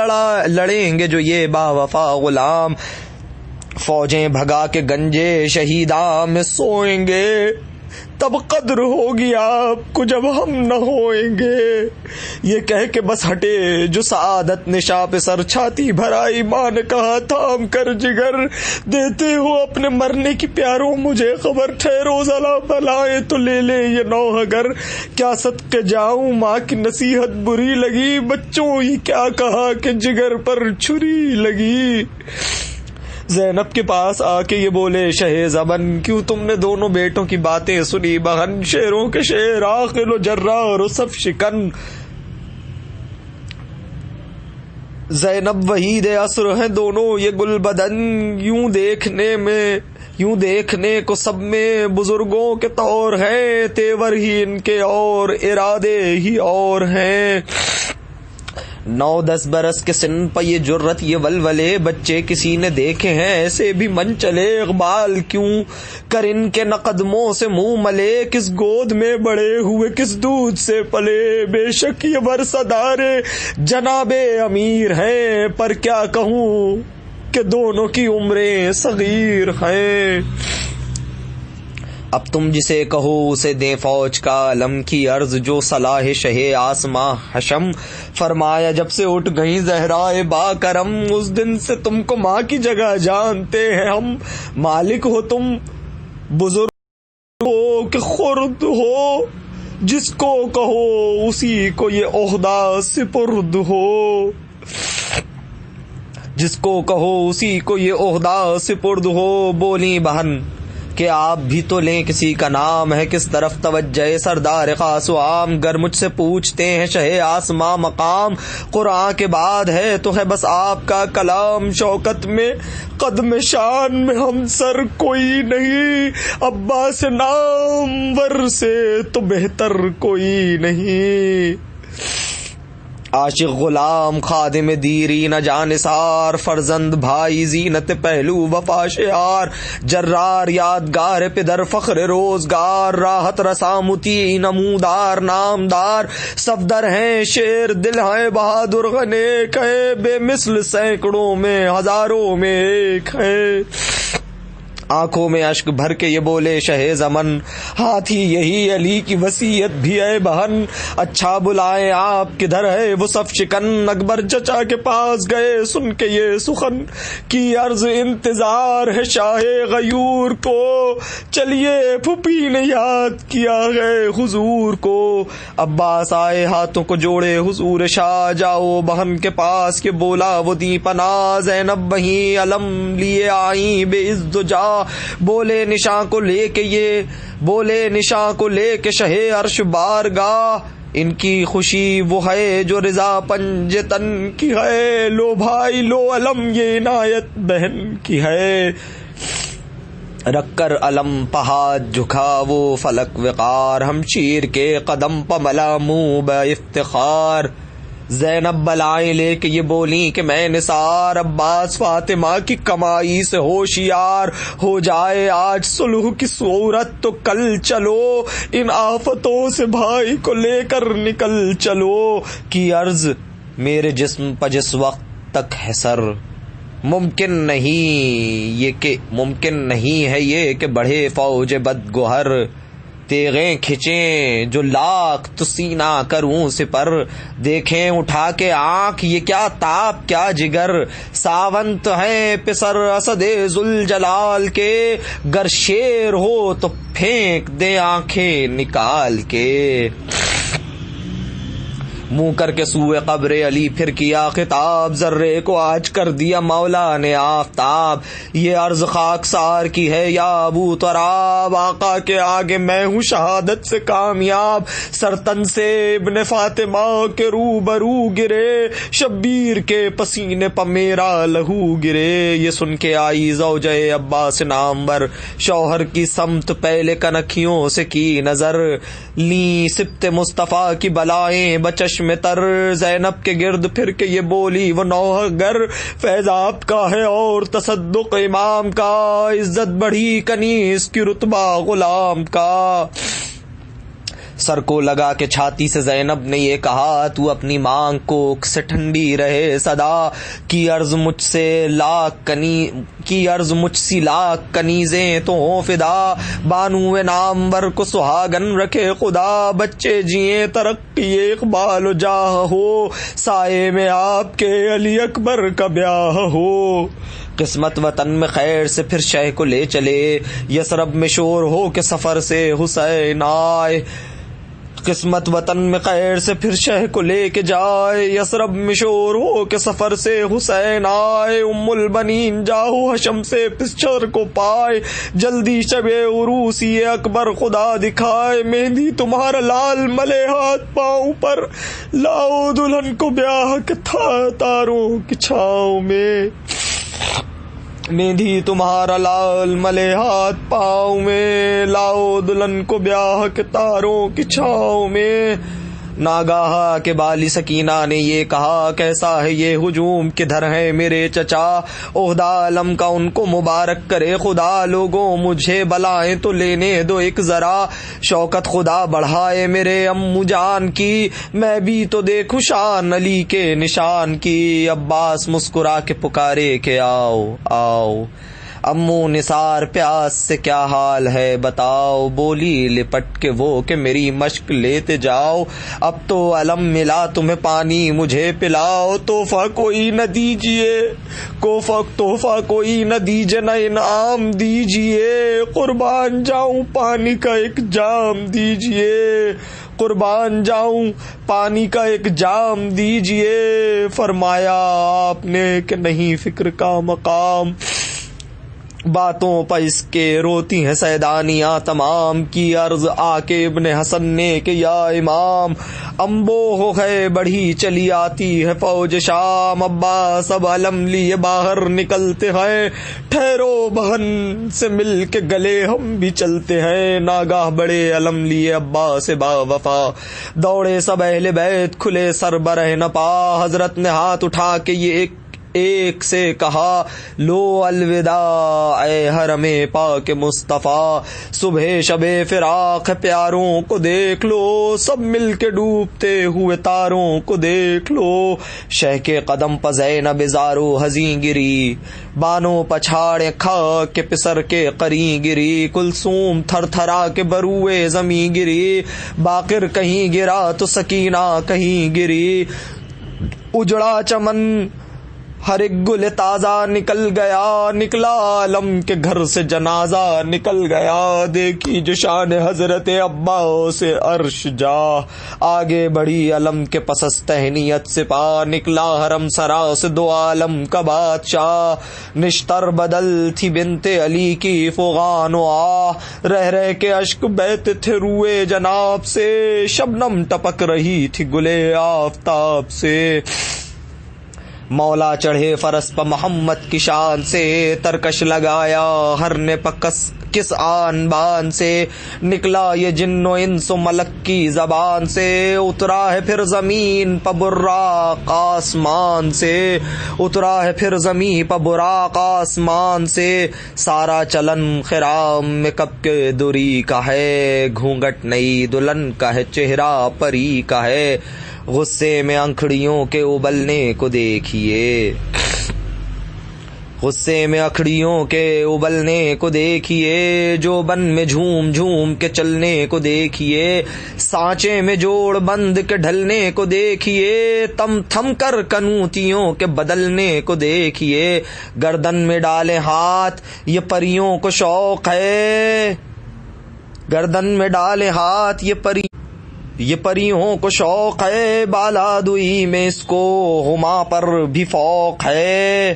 لڑیں گے جو یہ با وفا غلام، فوجیں بھگا کے گنجے شہیداں میں سوئیں گے، تب قدر ہوگی آپ کو جب ہم نہ ہوئیں گے، یہ کہہ کے بس ہٹے جو سعادت نشاں پہ سر، چھاتی بھرائی ماں نے کہا تھام کر جگر، دیتے ہو اپنے مرنے کی پیاروں مجھے خبر، ٹھہرو ذرا بلائے تو لے لے یہ نوحگر، کیا صدقے جاؤں ماں کی نصیحت بری لگی، بچوں ہی کیا کہا کہ جگر پر چھری لگی، زینب کے پاس آ کے یہ بولے شہ زبن، کیوں تم نے دونوں بیٹوں کی باتیں سنی بہن، شیروں کے شیر عاقل و جرار و صف شکن، زینب وحید عصر ہیں دونوں یہ گل بدن، یوں دیکھنے کو سب میں بزرگوں کے طور ہیں، تیور ہی ان کے اور ارادے ہی اور ہیں، 9-10 برس کے سن پہ یہ جرت یہ ولولے، بچے کسی نے دیکھے ہیں ایسے بھی من چلے، اقبال کیوں کر ان کے نقدموں سے منہ ملے، کس گود میں بڑے ہوئے کس دودھ سے پلے، بے شک یہ ورثہ دار جناب امیر ہیں، پر کیا کہوں کہ دونوں کی عمریں صغیر ہیں، اب تم جسے کہو اسے دے فوج کا علم کی عرض، جو صلاح شہ آسماں حشم، فرمایا جب سے اٹھ گئی زہرائے با کرم، اس دن سے تم کو ماں کی جگہ جانتے ہیں ہم، مالک ہو تم بزرگ ہو کہ خرد ہو، جس کو کہو اسی کو یہ عہدہ سپرد ہو، جس کو کہو اسی کو یہ عہدہ سپرد ہو، بولی بہن کہ آپ بھی تو لیں کسی کا نام ہے، کس طرف توجہ سردار خاص و عام، گر مجھ سے پوچھتے ہیں شہ آسماں مقام، قرآن کے بعد ہے تو ہے بس آپ کا کلام، شوکت میں قدم شان میں ہم سر کوئی نہیں، ابا سے نامور سے تو بہتر کوئی نہیں، عاشق غلام خادم دیری نہ جانثار، فرزند بھائی زینت پہلو وفا شعار، جرار یادگار پدر فخر روزگار، راحت رسامتی نمودار نامدار، صفدر ہیں شیر دل ہیں بہادر غنے کہے، بے مثل سینکڑوں میں ہزاروں میں ایک ہے، آنکھوں میں اشک بھر کے یہ بولے شہ زمن، ہاتھی یہی علی کی وصیت بھی ہے بہن، اچھا بلائیں آپ کدھر ہے وہ صف شکن، اکبر چچا کے پاس گئے سن کے یہ سخن، کی عرض انتظار ہے شاہ غیور کو، چلیے پھوپھی نے یاد کیا ہے حضور کو، عباس آئے ہاتھوں کو جوڑے حضور شاہ، جاؤ بہن کے پاس کے بولا وہ دی پناہ، زینب وہیں علم لیے آئیں بے عز و جا، بولے نشاں کو لے کے شہ عرش بارگاہ، ان کی خوشی وہ ہے جو رضا پنجتن کی ہے، لو بھائی لو علم یہ عنایت بہن کی ہے، رکھ کر علم پہاڑ جھکا وہ فلک وقار، ہم شیر کے قدم پہ ملا منہ بافتخار، زینب بلائیں لے کے یہ بولی کہ میں نثار، عباس فاطمہ کی کمائی سے ہوشیار، ہو جائے آج صلح کی صورت تو کل چلو، ان آفتوں سے بھائی کو لے کر نکل چلو، کی عرض میرے جسم پر جس وقت تک ہے سر، ممکن نہیں ہے یہ کہ بڑھے فوج بد گوہر، تیغیں کھچیں جو لاکھ تو سینہ کروں سپر، دیکھیں اٹھا کے آنکھ یہ کیا تاپ کیا جگر، ساونت ہیں پسر اسد ذوالجلال کے، گر شیر ہو تو پھینک دے آنکھیں نکال کے، منہ کر کے سوئے قبر علی پھر کیا خطاب، ذرے کو آج کر دیا مولا نے آفتاب، یہ عرض خاکسار کی ہے یا ابو تراب، آقا کے آگے میں ہوں شہادت سے کامیاب، سرتن سے ابن فاطمہ کے روبرو گرے، شبیر کے پسینے پہ میرا لہو گرے، یہ سن کے آئی زوجہ عباس نامور، شوہر کی سمت پہلے کنکھیوں سے کی نظر، لی سبت مصطفیٰ کی بلائیں بچش میں تر، زینب کے گرد پھر کے یہ بولی وہ نوح گر، فیض آپ کا ہے اور تصدق امام کا، عزت بڑھی کنیز کی رتبہ غلام کا، سر کو لگا کے چھاتی سے زینب نے یہ کہا، تو اپنی مانگ کوکھ سے ٹھنڈی رہے صدا، کی عرض مجھ سی لاکھ کنیزیں تو ہوں فدا، بانو نامور کو سہاگن رکھے خدا، بچے جیے ترقی اقبال و جاہ ہو، سائے میں آپ کے علی اکبر کا بیاہ ہو، قسمت وطن میں خیر سے پھر شہ کو لے چلے، یثرب میں شور ہو کے سفر سے حسین آئے، قسمت وطن میں خیر سے پھر شہ کو لے کے جائے، یثرب میں شور ہو کے سفر سے حسین آئے، ام البنین جاہو حشم سے پسچر کو پائے، جلدی شب عروسی اکبر خدا دکھائے، مہندی تمہارا لال ملے ہاتھ پاؤں پر، لاؤ دلہن کو بیاہ کے تاروں کی چھاؤں میں، مہندی تمہارا لال ملے ہاتھ پاؤں میں، لاؤ دلہن کو بیاہ کے تاروں کی چھاؤں میں، ناگاہ کے بالی سکینہ نے یہ کہا، کیسا ہے یہ ہجوم کدھر ہے میرے چچا، عہدہ علم کا ان کو مبارک کرے خدا، لوگوں مجھے بلائیں تو لینے دو ایک ذرا، شوکت خدا بڑھائے میرے امو جان کی، میں بھی تو دیکھوں شان علی کے نشان کی، عباس مسکرا کے پکارے کہ آؤ آؤ، امو نثار پیاس سے کیا حال ہے بتاؤ، بولی لپٹ کے وہ کہ میری مشق لیتے جاؤ، اب تو علم ملا تمہیں پانی مجھے پلاؤ، تحفہ کوئی نہ دیجیے نہ انعام دیجیے، قربان جاؤں پانی کا ایک جام دیجیے، قربان جاؤں پانی کا ایک جام دیجیے، فرمایا آپ نے کہ نہیں فکر کا مقام، باتوں پر اس کے روتی ہیں سیدانیاں تمام، کی عرض آ کے ابن حسن نے کہ یا امام، امبو ہے بڑھی چلی آتی ہے فوج شام، عباس اب علم لیے باہر نکلتے ہیں، ٹھہرو بہن سے مل کے گلے ہم بھی چلتے ہیں، ناگاہ بڑے علم لیے عباس با وفا، دوڑے سب اہل بیت کھلے سر برہ نہ پا، حضرت نے ہاتھ اٹھا کے یہ ایک سے کہا لو الوداع اے حرم پاک مصطفیٰ، صبح شب فراق پیاروں کو دیکھ لو، سب مل کے ڈوبتے ہوئے تاروں کو دیکھ لو، شہ کے قدم پہ زینب زارو حزین گری، بانوں پچھاڑے کھا کے پسر کے قری گری، کلثوم تھر تھرا کے بروئے زمیں گری، باقر کہیں گرا تو سکینہ کہیں گری، اجڑا چمن ہر ایک گل تازہ نکل گیا، نکلا عالم کے گھر سے جنازہ نکل گیا، دیکھی جو شان حضرت عباس عرش جا، آگے بڑھی علم کے پس تہنیت سے پا، نکلا حرم سرا سے دو عالم کا بادشاہ، نشتر بدل تھی بنت علی کی فغان و آہ، رہ رہ کے اشک بہتے تھے روئے جناب سے، شبنم ٹپک رہی تھی گلے آفتاب سے، مولا چڑھے فرس پہ محمد کی شان سے، ترکش لگایا ہر نے پکس کس آن بان سے، نکلا یہ جن و انس و ملک کی زبان سے، اترا ہے پھر زمین پہ براق آسمان سے، اترا ہے پھر زمین پہ براق آسمان سے، سارا چلن خرام میں کب کے دوری کا ہے، گھونگٹ نئی دلہن کا ہے چہرہ پری کا ہے، غصے میں انکھڑیوں کے ابلنے کو دیکھیے، غصے میں اکھڑیوں کے ابلنے کو دیکھیے، جو بن میں جھوم جھوم کے چلنے کو دیکھیے، سانچے میں جوڑ بند کے ڈھلنے کو دیکھیے، تم تھم کر کنوتیوں کے بدلنے کو دیکھیے، گردن میں ڈالے ہاتھ یہ پریوں کو شوق ہے، گردن میں ڈالے ہاتھ یہ پریوں کو شوق ہے، بالا دوئی میں اس کو ہما پر بھی فوق ہے،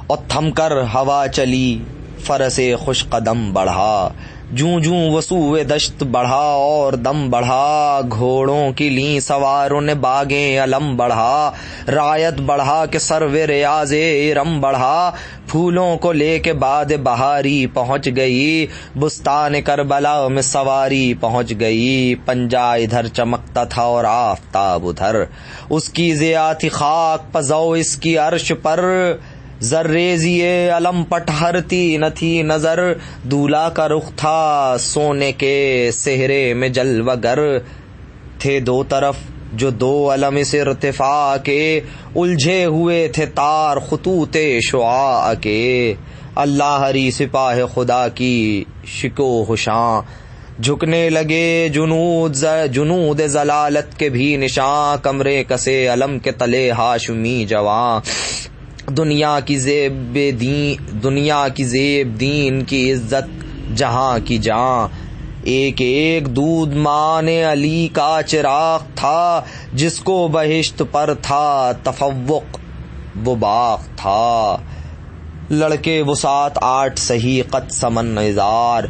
اور تھم کر ہوا چلی فرس خوش قدم بڑھا، جوں جوں وسوء دشت بڑھا اور دم بڑھا، گھوڑوں کی لیں سواروں نے باغیں علم بڑھا، رایت بڑھا کے سرو ریاض ارم بڑھا، پھولوں کو لے کے باد بہاری پہنچ گئی، بستان کربلا میں سواری پہنچ گئی، پنجہ ادھر چمکتا تھا اور آفتاب ادھر، اس کی ضیا تھی خاک پزو اس کی عرش پر، زرریزی علم پٹ ہرتی نہ تھی نظر، دولہا کا رخ تھا سونے کے سہرے میں جلوہ گر، تھے دو طرف جو دو علم سے ارتفاع کے، الجھے ہوئے تھے تار خطوط شعاع کے، اللہ ہری سپاہ خدا کی شکو حشاں، جھکنے لگے جنود ضلالت کے بھی نشاں، کمرے کسے علم کے تلے ہاشمی جواں، دنیا کی زیب دین کی عزت جہاں کی جاں، ایک ایک دودھ مان علی کا چراغ تھا، جس کو بہشت پر تھا تفوق وہ باغ تھا، لڑکے وسعت 8 صحیح قد سمن اظہار،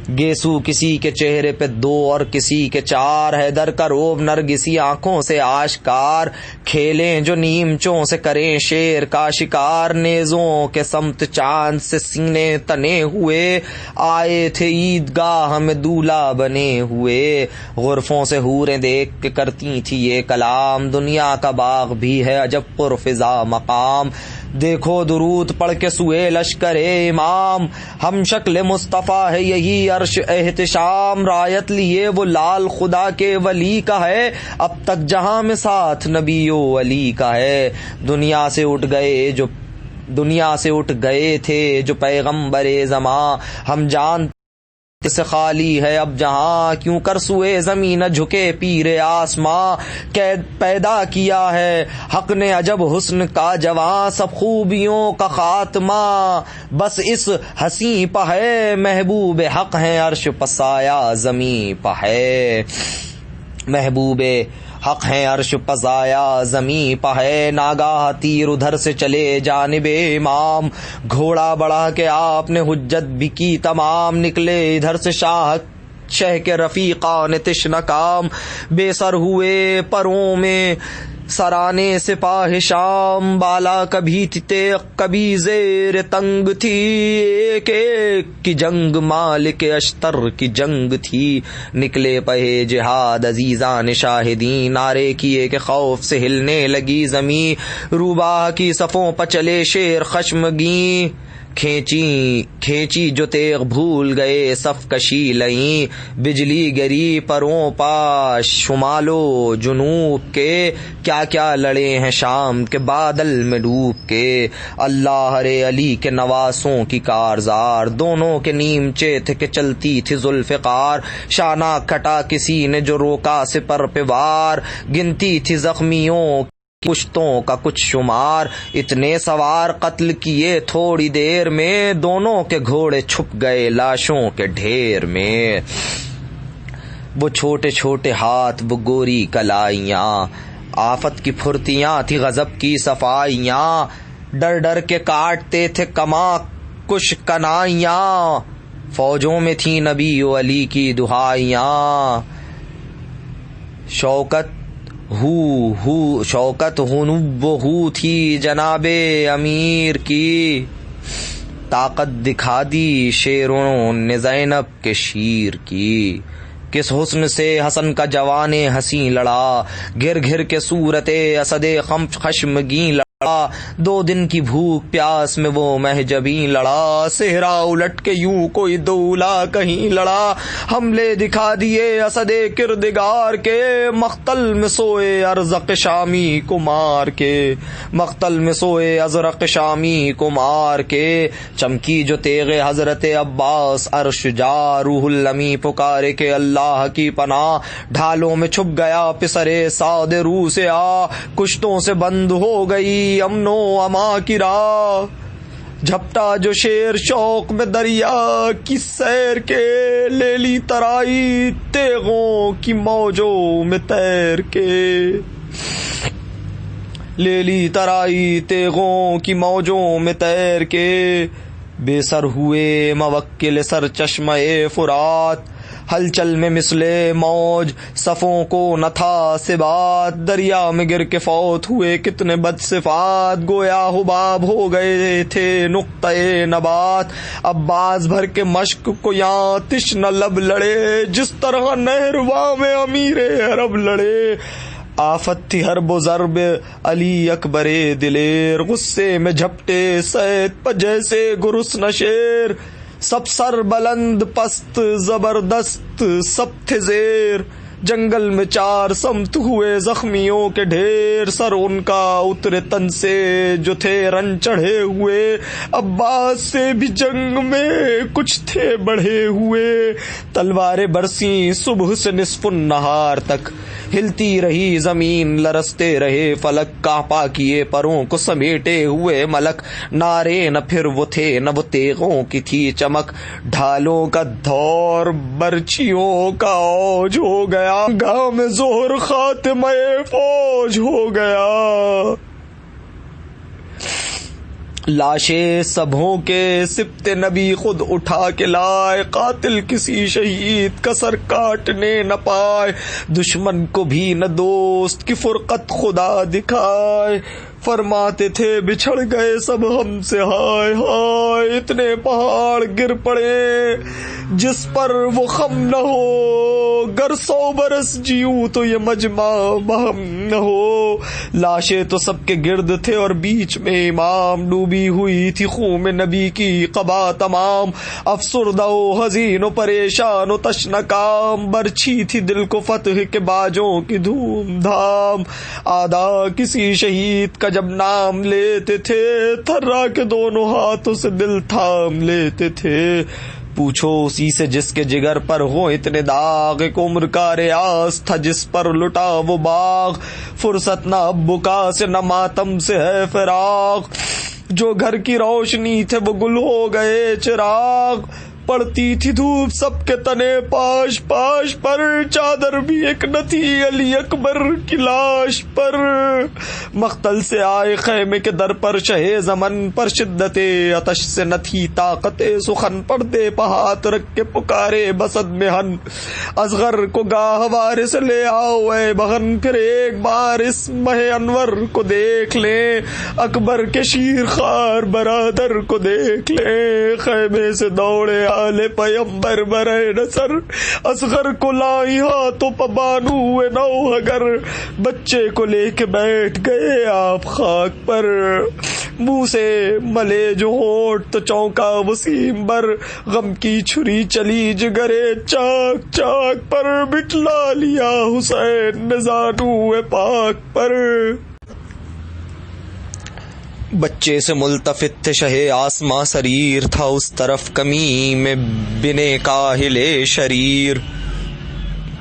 گیسو کسی کے چہرے پہ 2 اور کسی کے 4، حیدر کا روب نرگسی آنکھوں سے آشکار، کھیلیں جو نیمچوں سے کریں شیر کا شکار، نیزوں کے سمت چاند سے سینے تنے ہوئے، آئے تھے عیدگاہ میں دولہا بنے ہوئے، غرفوں سے حوریں دیکھ کے کرتی تھی یہ کلام، دنیا کا باغ بھی ہے عجب پرفضا مقام، دیکھو درود پڑھ کے سوئے لشکر امام، ہم شکل مصطفیٰ ہے یہی عرش احتشام، رایت لیے وہ لال خدا کے ولی کا ہے، اب تک جہاں میں ساتھ نبی و ولی کا ہے، دنیا سے اٹھ گئے تھے جو پیغمبر زماں، ہم جانتے سے خالی ہے اب جہاں، کیوں کر سوئے زمین جھکے پیر آسماں، پیدا کیا ہے حق نے عجب حسن کا جواں، سب خوبیوں کا خاتمہ بس اس حسین پہ ہے، محبوب حق ہیں عرش پسایا زمین پہ ہے، محبوب حق ہیں عرش پزایا زمیں پہ ہے، ناگاہ تیر ادھر سے چلے جانب امام، گھوڑا بڑھا کے آپ نے حجت بھی کی تمام، نکلے ادھر سے شہ کے رفیقان تشنہ کام، بے سر ہوئے پروں میں سرانے سپاہ شام بالا کبھی تیغ کبھی زیر تنگ تھی، ایک ایک کی جنگ مالک اشتر کی جنگ تھی، نکلے پہے جہاد عزیزان شاہدین، نعرے کیے کہ خوف سے ہلنے لگی زمین، روباہ کی صفوں پر چلے شیر خشمگیں، کھینچی جو تیغ بھول گئے صف کشی لئیں، بجلی گری پروں پا شمال و جنوب کے، کیا کیا لڑے ہیں شام کے بادل میں ڈوب کے، اللہ رے علی کے نواسوں کی کارزار، دونوں کے نیمچے تھے کہ چلتی تھی ذوالفقار، شانہ کھٹا کسی نے جو روکا سپر پہ وار، گنتی تھی زخمیوں پشتوں کا کچھ شمار، اتنے سوار قتل کیے تھوڑی دیر میں، دونوں کے گھوڑے چھپ گئے لاشوں کے ڈھیر میں، وہ چھوٹے چھوٹے ہاتھ وہ گوری کلائیاں، آفت کی پھرتیاں تھی غضب کی صفائیاں، ڈر ڈر کے کاٹتے تھے کما کش کنائیاں، فوجوں میں تھی نبی و علی کی دہائیاں، شوکت ہو تھی جناب امیر کی، طاقت دکھا دی شیروں نے زینب کے شیر کی، کس حسن سے حسن کا جوان حسین لڑا، گھر گھر کے صورت اسد خشمگیں لڑا، 2 دن کی بھوک پیاس میں وہ مہجبیں لڑا، صحرا الٹ کے یوں کوئی دولا کہیں لڑا، حملے دکھا دیے اسد کردگار کے، مقتل میں سوئے ازرق شامی کو مار کے، مقتل میں سوئے ازرق شامی کو مار کے، چمکی جو تیغ حضرت عباس عرش جا، روح الامی پکارے کہ اللہ کی پناہ، ڈھالوں میں چھپ گیا پسرے سعد روح سے آ، کشتوں سے بند ہو گئی امن و اما کی راہ، جھپٹا جو شیر شوق میں دریا کی سیر کے، لے لی ترائی تیغوں کی موجوں میں تیر کے، لے لی ترائی تیغوں کی موجوں میں تیر کے، بے سر ہوئے موکل سر چشمہ فرات، ہلچل میں مثلے موج صفوں کو نہ تھا ثبات، دریا میں گر کے فوت ہوئے کتنے بد صفات، گویا حباب ہو گئے تھے نقطۂ نبات، عباس بھر کے مشک کو یاں تشنہ لب لڑے، جس طرح نہرواں میں امیر عرب لڑے، آفت تھی حرب و ضرب علی اکبر دلیر، غصے میں جھپٹے سید پر جیسے گرسنہ شیر، سب سر بلند پست زبردست سب تھے زیر، جنگل میں 4 سمت ہوئے زخمیوں کے ڈھیر، سر ان کا اترے تن سے جو تھے رن چڑھے ہوئے، عباس سے بھی جنگ میں کچھ تھے بڑھے ہوئے، تلواریں برسیں صبح سے نصف النہار تک، ہلتی رہی زمین لرزتے رہے فلک، کانپا کیے پروں کو سمیٹے ہوئے ملک، نعرے نہ پھر وہ تھے نہ وہ تیغوں کی تھی چمک، ڈھالوں کا دھور برچھیوں کا اوج ہو گیا، گاہ میں زہر خاتمہ فوج ہو گیا، لاشیں سبھوں کے سبت نبی خود اٹھا کے لائے، قاتل کسی شہید کا سر کاٹنے نہ پائے، دشمن کو بھی نہ دوست کی فرقت خدا دکھائے، فرماتے تھے بچھڑ گئے سب ہم سے ہائے ہائے، اتنے پہاڑ گر پڑے جس پر وہ خم نہ ہو، گر 100 برس جیوں تو یہ مجمع بہم نہ ہو، لاشیں تو سب کے گرد تھے اور بیچ میں امام، ڈوبی ہوئی تھی خون میں نبی کی قبا تمام، افسردہ و حزین و پریشان و تشنہ کام، برچھی تھی دل کو فتح کے باجوں کی دھوم دھام، آدھا کسی شہید کا جب نام لیتے تھے، تھرا کے دونوں ہاتھوں سے دل تھام لیتے تھے، پوچھو اسی سے جس کے جگر پر ہو اتنے داغ، ایک عمر کا ریاض تھا جس پر لٹا وہ باغ، فرصت نہ اب بکا سے نہ ماتم سے ہے فراق، جو گھر کی روشنی تھے وہ گل ہو گئے چراغ، پڑتی تھی دھوپ سب کے تنے پاش پاش پر، چادر بھی ایک نہ تھی علی اکبر کی لاش پر۔ مقتل سے آئے خیمے کے در پر شہ زمن، پر شدت آتش سے نہ تھی طاقت سخن، پردے پہ ہاتھ رکھ کے پکارے بسد مہن، اصغر کو گاہ وارث لے آؤ اے بہن، پھر ایک بار اس مہ انور کو دیکھ لیں، اکبر کے شیر خوار برادر کو دیکھ لیں۔ خیمے سے دوڑے آل پیمبر برے نصر، اصغر کو لائی ہاتھوں پہ بانو نوحگر، بچے کو لے کے بیٹھ گئے آپ خاک پر، منہ سے ملے جو ہونٹ تو چونکا وسیم بر، غم کی چھری چلی جگرے چاک چاک پر، بٹلا لیا حسین نے زانو پاک پر۔ بچے سے ملتفت تھے شہ آسماں سریر، تھا اس طرف کمی میں بنے کاہل شریر،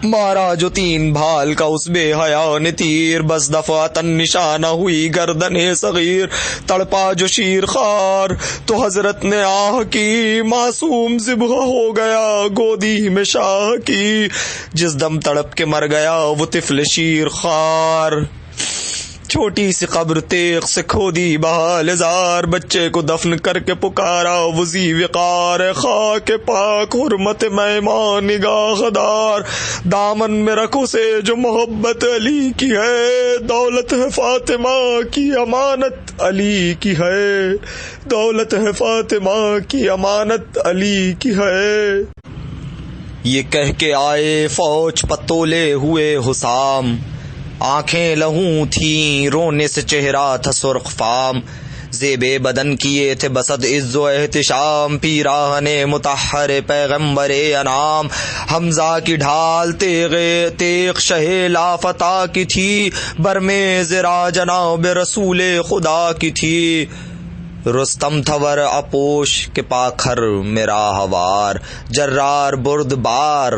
مارا جو 3 بھال کا اس بے حیا نے تیر، بس دفعتاً نشانہ ہوئی گردن صغیر، تڑپا جو شیر خوار تو حضرت نے آہ کی، معصوم ذبح ہو گیا گودی میں شاہ کی، جس دم تڑپ کے مر گیا وہ طفل شیر خوار، چھوٹی سی قبر تیغ سے کھودی بحال زار، بچے کو دفن کر کے پکارا وزی وقار، خاک پاک حرمت مہمان نگاہ دار، دامن میں رکھو سے جو محبت علی کی ہے، دولت ہے فاطمہ کی امانت علی کی ہے، دولت ہے فاطمہ کی امانت علی کی ہے۔ یہ کہہ کے آئے فوج پتولے ہوئے حسام، آنکھیں لہوں تھیں رونے سے چہرہ تھا سرخ فام، زیب بدن کیے تھے بسد عز و احتشام، پیراہن مطہر پیغمبر انام، حمزہ کی ڈھال تیغ شہ لافتہ کی تھی، برمے زرا جناب رسول خدا کی تھی، رستم تھور اپوش کے پاکھر میرا ہوار، جرار برد بار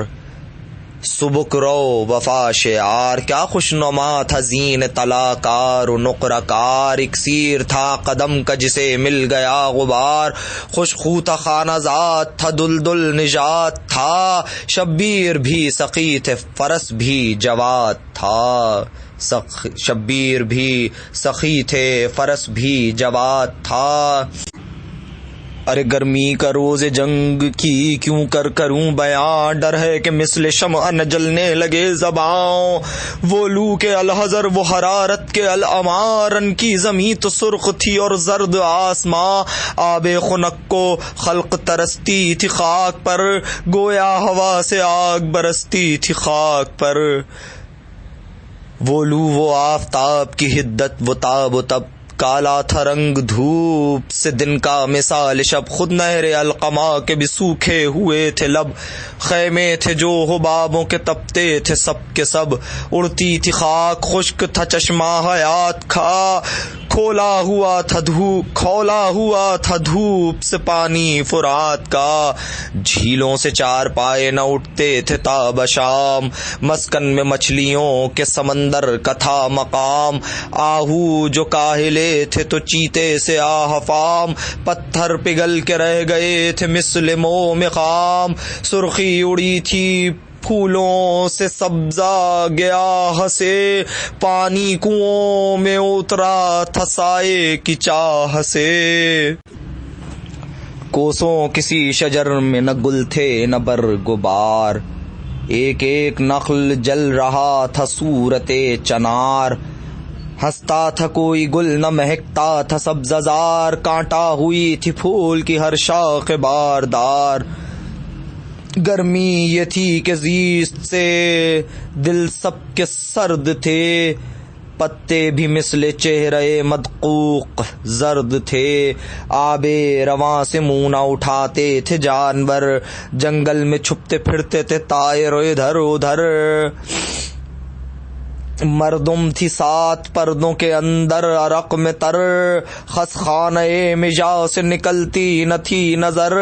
سبک رو وفا شعار، کیا خوشنما تھا زین طلا کار و نقرہ کار، اکسیر تھا قدم کا جسے مل گیا غبار، خوشخو تھا خانہ زاد تھا دلدل نژاد تھا، شبیر بھی سخی تھے فرس بھی جواد تھا، شبیر بھی سخی تھے فرس بھی جواد تھا۔ ارے گرمی کا روز جنگ کی کیوں کروں بیاں، ڈر ہے کہ مثل شمع نہ جلنے لگے زباں، وہ لو کے الحذر وہ حرارت کے الامار، رن کی زمین تو سرخ تھی اور زرد آسماں، آب خنک کو خلق ترستی تھی خاک پر، گویا ہوا سے آگ برستی تھی خاک پر، وہ لو وہ آفتاب کی حدت وہ تاب و تب، کالا تھا رنگ دھوپ سے دن کا مثال شب، خود نہر القما کے بھی سوکھے ہوئے تھے لب، خیمے تھے جو حبابوں کے تپتے تھے سب کے سب، اڑتی تھی خاک خشک تھا چشمہ حیات کھا، کھولا ہوا تھا دھوپ سے پانی فرات کا، جھیلوں سے 4 پائے نہ اٹھتے تھے تا بشام، مسکن میں مچھلیوں کے سمندر کا تھا مقام، آہو جو کاہلے تھے تو چیتے سے آہفام، پتھر پگھل کے رہ گئے تھے مثل موم خام، سرخی اڑی تھی پھولوں سے سبزہ گیا ہنسے، پانی کنووں میں اترا تھا سائے کی چاہ سے، کوسوں کسی شجر میں نہ گل تھے نہ برگبار، ایک ایک نخل جل رہا تھا صورت چنار، ہنستا تھا کوئی گل نہ مہکتا تھا سبزہ زار، کانٹا ہوئی تھی پھول کی ہر شاخ باردار، گرمی یہ تھی کہ زیست سے دل سب کے سرد تھے، پتے بھی مثل چہرے مدقوق زرد تھے، آب رواں سے منہ نہ اٹھاتے تھے جانور، جنگل میں چھپتے پھرتے تھے طائر ادھر ادھر، مردم تھی 7 پردوں کے اندر عرق میں تر، خس خانہ مجا سے نکلتی نہ تھی نظر،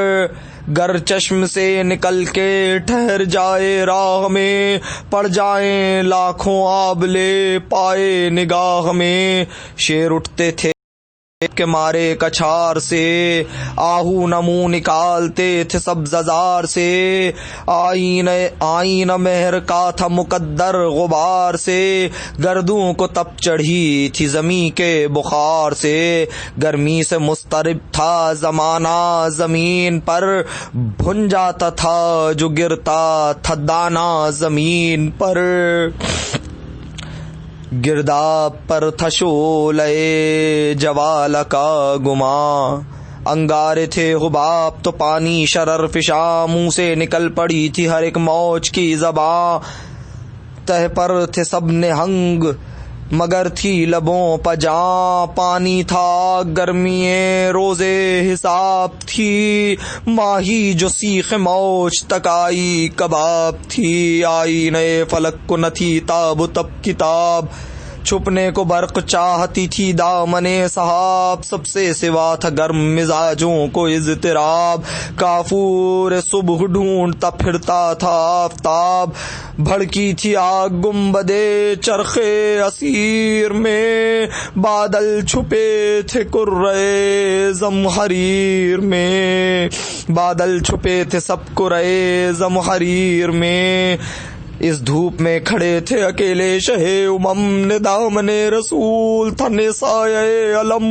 گر چشم سے نکل کے ٹھہر جائے راہ میں، پڑ جائیں لاکھوں آبلے پائے نگاہ میں، شیر اٹھتے تھے کے مارے کچھار سے، آہو نمو نکالتے تھے سب ززار سے، آئین مہر کا تھا مقدر غبار سے، گردوں کو تب چڑھی تھی زمیں کے بخار سے، گرمی سے مضطرب تھا زمانہ زمین پر، بھن جاتا تھا جو گرتا تھا دانا زمین پر، گرداب پر تھا شعلۂ جوال کا گماں، انگارے تھے حباب تو پانی شرر فشاں، منہ سے نکل پڑی تھی ہر ایک موج کی زباں، تہ پر تھے سب نہنگ مگر تھی لبوں پجاں، پانی تھا گرمی روزے حساب تھی، ماہی جو سیخ موج تک آئی کباب تھی، آئی نئے فلک کو نہ تھی تاب و تب کتاب، چھپنے کو برق چاہتی تھی دامنے صحاب، سب سے سوا تھا گرم مزاجوں کو اضطراب، کافور صبح ڈھونڈتا پھرتا تھا آفتاب، بھڑکی تھی آگ گنبدے چرخے اسیر میں، بادل چھپے تھے کرۂ زمہریر میں، بادل چھپے تھے سب کرۂ زمہریر میں، اس دھوپ میں کھڑے تھے اکیلے شہ امم، نے دامن رسول تھا نسائے علم،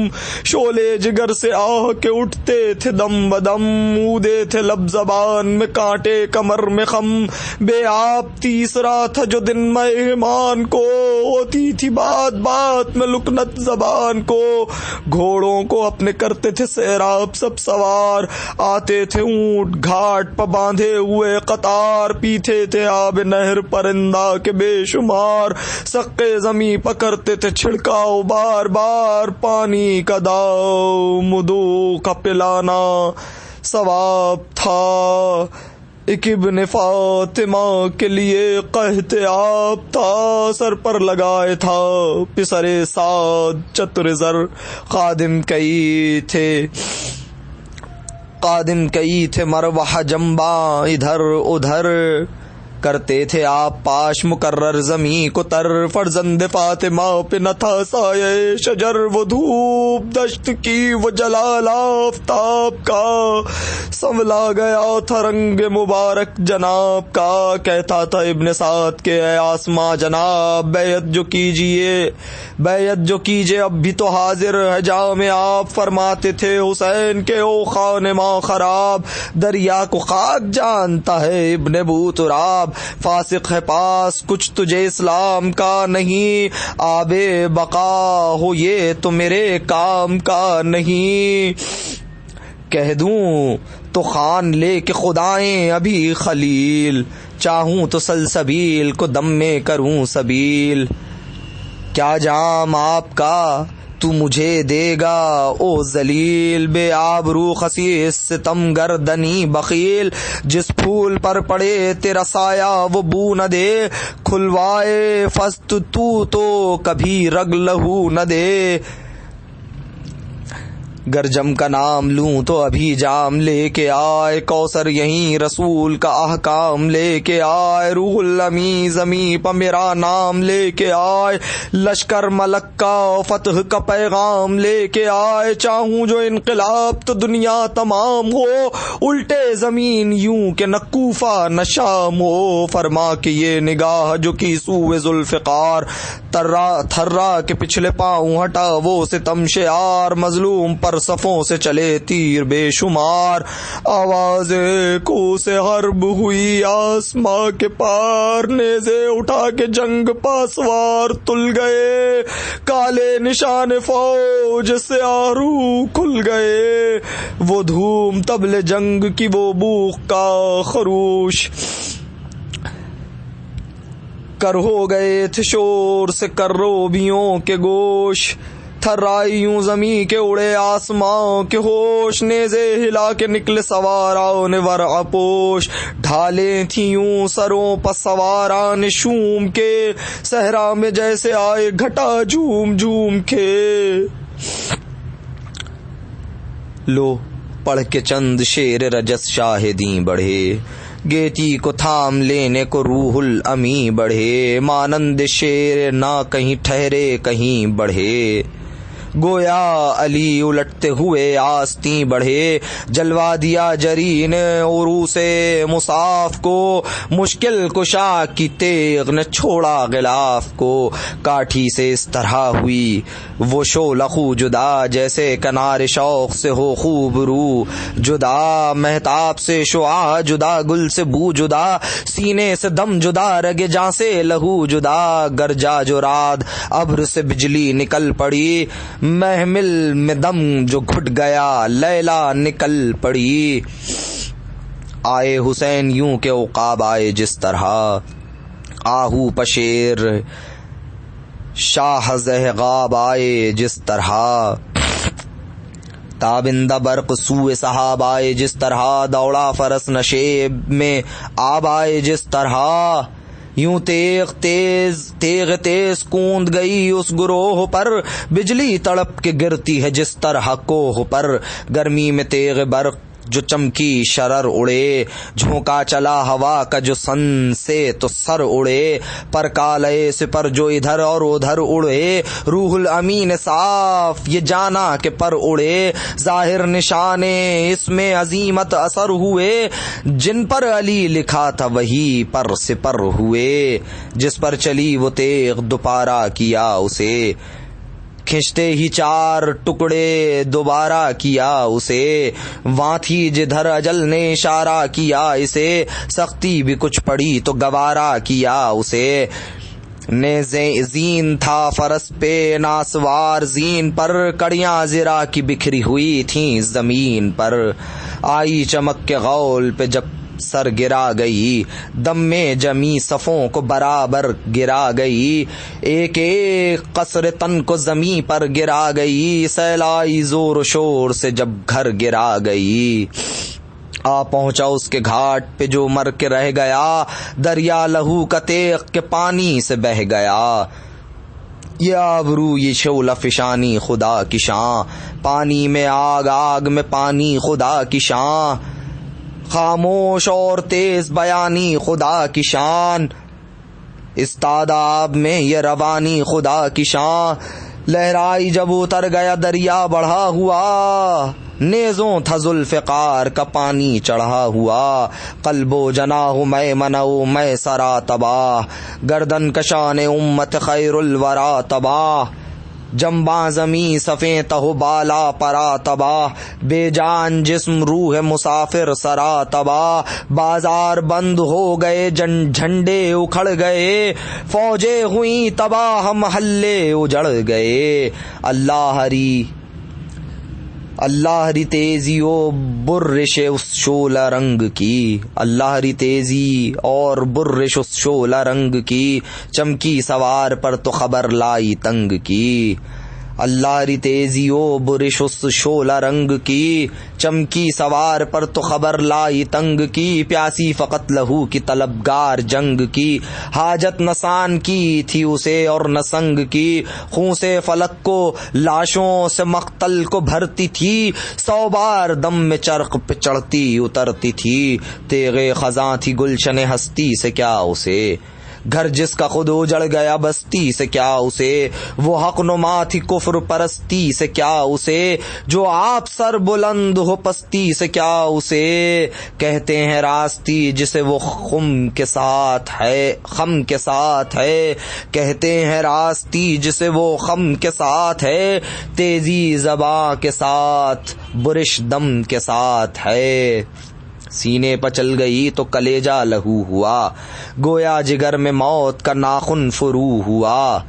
شعلے جگر سے آہ کے اٹھتے تھے دم بدم، اودے تھے لب زبان میں کانٹے کمر میں خم، بے آپ تیسرا تھا جو دن مہمان کو، ہوتی تھی بات بات میں لکنت زبان کو، گھوڑوں کو اپنے کرتے تھے سیراب سب سوار، آتے تھے اونٹ گھاٹ پہ باندھے ہوئے قطار، پیتے تھے آب نہر پرندہ کے بے شمار، سقے زمیں پکڑتے تھے چھڑکاؤ بار بار، پانی کا داؤ مدو کا پلانا ثواب تھا، ایک ابن فاطمہ کے لیے قحط آب تھا، سر پر لگائے تھا پسر سعد چتر زر، خادم کئی تھے مروحہ جنباں ادھر ادھر، کرتے تھے آپ پاش مقرر زمیں کو تر، فرزند فاطمہ پہ نہ تھا سایہ شجر، وہ دھوپ دشت کی وہ جلال آفتاب کا، سنولا گیا تھا رنگ مبارک جناب کا، کہتا تھا ابن سعد کے اے آسماں جناب، بیعت جو کیجئے اب بھی تو حاضر ہے جام آپ، فرماتے تھے حسین کے او خان ماں خراب، دریا کو خاک جانتا ہے ابن ابو تراب، فاسق ہے پاس کچھ تجھے اسلام کا نہیں، آب بقا ہو یہ تو میرے کام کا نہیں، کہہ دوں تو خان لے کے خدائیں ابھی خلیل، چاہوں تو سلسبیل کو دم میں کروں سبیل، کیا جام آپ کا تو مجھے دے گا او ذلیل، بے آبرو خسیس ستم گردنی بخیل، جس پھول پر پڑے تیرا سایہ وہ بو نہ دے، کھلوائے فست تو کبھی رگ لہو نہ دے، گر جم کا نام لوں تو ابھی جام لے کے آئے، کوثر یہیں رسول کا احکام لے کے آئے، روح الامی زمیں پہ میرا نام لے کے آئے، لشکر ملک کا فتح کا پیغام لے کے آئے، چاہوں جو انقلاب تو دنیا تمام ہو، الٹے زمین یوں کہ نہ کوفہ نہ شام ہو، فرما کہ یہ نگاہ جو کی سوئے ذوالفقار، تھرا کے پچھلے پاؤں ہٹا وہ ستم شعار، مظلوم پر صفوں سے چلے تیر بے شمار، آواز کو سے حرب ہوئی آسماں کے پار، نیزے اٹھا کے جنگ پاسوار تل گئے، کالے نشان فوج سے آرو کھل گئے، وہ دھوم طبل جنگ کی وہ بوق کا خروش، کر ہو گئے تھے شور سے کروبیوں کے گوش، تھرائی یوں زمیں کے اڑے آسماں کے ہوش، نیزے ہلا کے نکلے سواراں نے ورع پوش، ڈھالیں تھیں یوں سروں پر سواران شوم کے، صحرا میں جیسے آئے گھٹا جھوم جھوم کے، لو پڑھ کے چند شیر رجس شاہدیں بڑھے، گیتی کو تھام لینے کو روح الامی بڑھے، مانند شیر نہ کہیں ٹھہرے کہیں بڑھے، گویا علی الٹتے ہوئے آستیں بڑھے، جلوا دیا جری نے عروس مصاف کو، مشکل کشا کی تیغ نے چھوڑا غلاف کو، کاٹھی سے اس طرح ہوئی وہ شعلہ خو جدا، جیسے کنار شوق سے ہو خوب رو جدا، مہتاب سے شعاع جدا، گل سے بو جدا، سینے سے دم جدا، رگ جاں سے لہو جدا، گرجا جو راد ابر سے بجلی نکل پڑی، محمل میں دم جو گھٹ گیا لیلا نکل پڑی، آئے حسین یوں کہ عقاب آئے جس طرح، آہو پشیر شاہ زہغاب آئے جس طرح، تابندہ برق سوئے صحاب آئے جس طرح، دوڑا فرس نشیب میں آب آئے جس طرح، یوں تیغ تیز کوند گئی اس گروہ پر، بجلی تڑپ کے گرتی ہے جس طرح کوہ پر، گرمی میں تیغ برق جو چمکی شرر اڑے، جھونکا چلا ہوا کا جو سن سے تو سر اڑے، پر کالے سپر جو ادھر اور ادھر اڑے، روح الامین صاف یہ جانا کہ پر اڑے، ظاہر نشانے اس میں عظیمت اثر ہوئے، جن پر علی لکھا تھا وہی پر سپر ہوئے، جس پر چلی وہ تیغ دوبارہ کیا اسے، کھنچتے ہی چار ٹکڑے دوبارہ کیا اسے، وہاں تھی جدھر اجل نے اشارہ کیا اسے، سختی بھی کچھ پڑی تو گوارا کیا اسے، زین تھا فرس پہ ناسوار زین پر، کڑیاں زرا کی بکھری ہوئی تھیں زمین پر، آئی چمک کے غول پہ جب سر گرا گئی، دم میں جمی صفوں کو برابر گرا گئی، ایک ایک قصر تن کو زمیں پر گرا گئی، سیلائی زور و شور سے جب گھر گرا گئی، آ پہنچا اس کے گھاٹ پہ جو مر کے رہ گیا، دریا لہو کا تیغ کے پانی سے بہہ گیا، یہ آبرو یہ شعلہ فشانی خدا کی شان، پانی میں آگ آگ میں پانی خدا کی شان، خاموش اور تیز بیانی خدا کی شان، استاد آب میں یہ روانی خدا کی شان، لہرائی جب اتر گیا دریا بڑھا ہوا، نیزوں تھا ذوالفقار کا پانی چڑھا ہوا، قلب و جناح میں منو میں سرا تباہ، گردن کشان امت خیر الورا تباہ، جمباں زمیں صفیں تہو بالا پرا تباہ، بے جان جسم روح مسافر سرا تباہ، بازار بند ہو گئے جھنڈے اکھڑ گئے، فوجیں ہوئیں تباہ محلے اجڑ گئے، اللہ ہری تیزی و برش اس شعلہ رنگ کی، اللہ ہری تیزی اور برش اس شعلہ رنگ کی، چمکی سوار پر تو خبر لائی تنگ کی، اللہ ہری تیزی و برش اس شعلہ رنگ کی، چمکی سوار پر تو خبر لائی تنگ کی، پیاسی فقط لہو کی طلبگار جنگ کی، حاجت نسان کی تھی اسے اور نہ سنگ کی، خون سے فلک کو لاشوں سے مقتل کو بھرتی تھی، 100 بار دم میں چرخ پہ چڑھتی اترتی تھی، تیغ خزاں تھی گلشن ہستی سے کیا اسے، گھر جس کا خود اجڑ گیا بستی سے کیا اسے، وہ حق نما تھی کفر پرستی سے کیا اسے، جو آپ سر بلند ہو پستی سے کیا اسے، کہتے ہیں راستی جسے وہ خم کے ساتھ ہے، کہتے ہیں راستی جسے وہ خم کے ساتھ ہے، تیزی زباں کے ساتھ برش دم کے ساتھ ہے، سینے پر چل گئی تو کلیجہ لہو ہوا، گویا جگر میں موت کا ناخن فرو ہوا،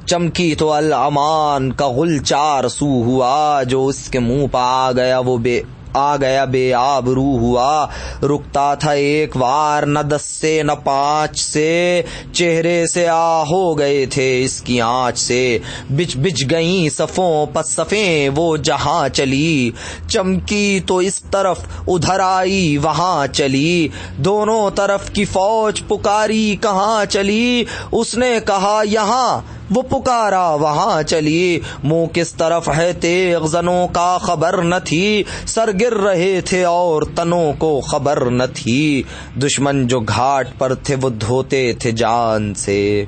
چمکی تو الامان کا غل چار سو ہوا، جو اس کے منہ پہ آ گیا بے آبرو ہوا، رکتا تھا ایک وار نہ 10 سے نہ 5 سے، چہرے سے ہو گئے تھے اس کی آنچ سے، بچ گئیں صفوں پس صفیں وہ جہاں چلی، چمکی تو اس طرف ادھر آئی وہاں چلی، دونوں طرف کی فوج پکاری کہاں چلی، اس نے کہا یہاں وہ پکارا وہاں چلی، منہ کس طرف ہے تیغ زنوں کا خبر نہ تھی، سر گر رہے تھے اور تنوں کو خبر نہ تھی، دشمن جو گھاٹ پر تھے وہ دھوتے تھے جان سے،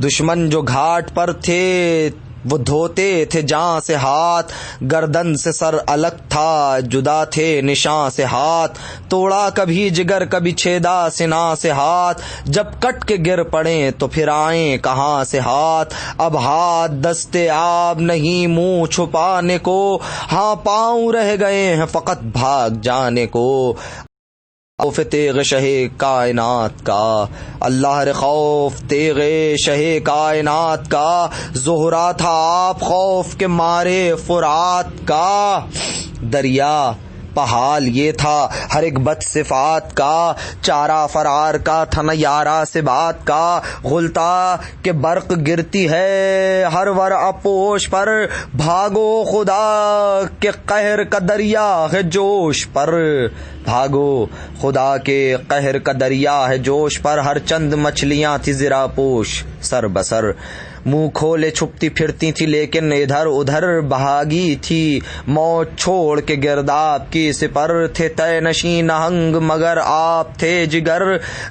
دشمن جو گھاٹ پر تھے وہ دھوتے تھے جاں سے ہاتھ، گردن سے سر الگ تھا جدا تھے نشاں سے ہاتھ، توڑا کبھی جگر کبھی چھیدا سنا سے ہاتھ، جب کٹ کے گر پڑیں تو پھر آئیں کہاں سے ہاتھ، اب ہاتھ دستے آب نہیں منہ چھپانے کو، ہاں پاؤں رہ گئے ہیں فقط بھاگ جانے کو، خوف تیغ شہ کائنات کا، اللہ رے خوف تیغ شہ کائنات کا، زہرا تھا آپ خوف کے مارے فرات کا، دریا حال یہ تھا ہر ایک بد صفات کا، چارہ فرار کا تھا نہ یارہ سے بات کا، غلطہ کہ برق گرتی ہے ہر ور اپوش پر، بھاگو خدا کے قہر کا دریا ہے جوش پر، بھاگو خدا کے قہر کا دریا ہے جوش پر، ہر چند مچھلیاں تھی زرا پوش سر بسر، منہ کھولے چھپتی پھرتی تھی لیکن ادھر ادھر بھاگی تھی، موت چھوڑ کے گرداب کی سپر، تھے طے نشین نہنگ مگر آپ تھے جگر،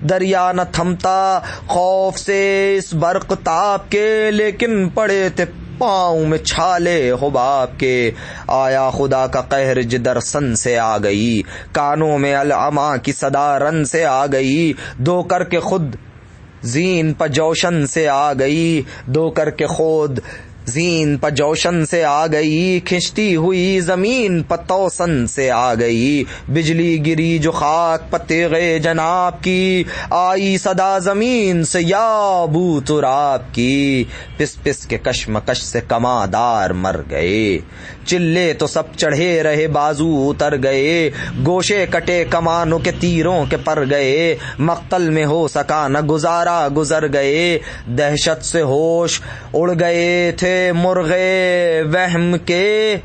دریا نہ تھمتا خوف سے اس برق تاب کے، لیکن پڑے تھے پاؤں میں چھالے حباب کے، آیا خدا کا قہر جدر سن سے آ گئی، کانوں میں العما کی صدا رن سے آ گئی، دو کر کے خود زین پہ جوشن سے آ گئی، دو کر کے خود زین پہ جوشن سے آ گئی، کھنچتی ہوئی زمین پہ توسن سے آ گئی، بجلی گری جو خاک پہ تیغے جناب کی، آئی صدا زمین سے یا ابو تراب کی، پس پس کے کشمکش سے کمادار مر گئے، چلے تو سب چڑھے رہے بازو اتر گئے، گوشے کٹے کمانوں کے تیروں کے پر گئے، مقتل میں ہو سکا نہ گزارا گزر گئے، دہشت سے ہوش اڑ گئے تھے مرغے وہم کے،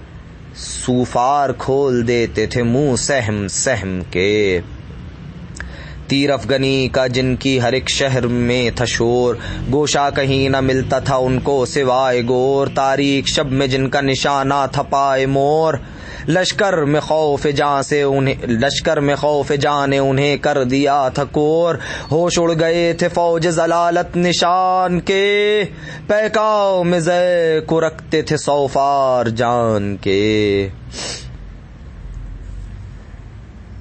سوفار کھول دیتے تھے منہ سہم سہم کے، تیر افغنی کا جن کی ہر ایک شہر میں تھا شور، گوشہ کہیں نہ ملتا تھا ان کو سوائے گور، تاریک شب میں جن کا نشانہ تھا پائے مور، لشکر میں خوف جاں نے انہیں کر دیا تھا کور، ہوش اڑ گئے تھے فوج ضلالت نشان کے، پیکاؤ میں زے کو رکھتے تھے سوفار جان کے،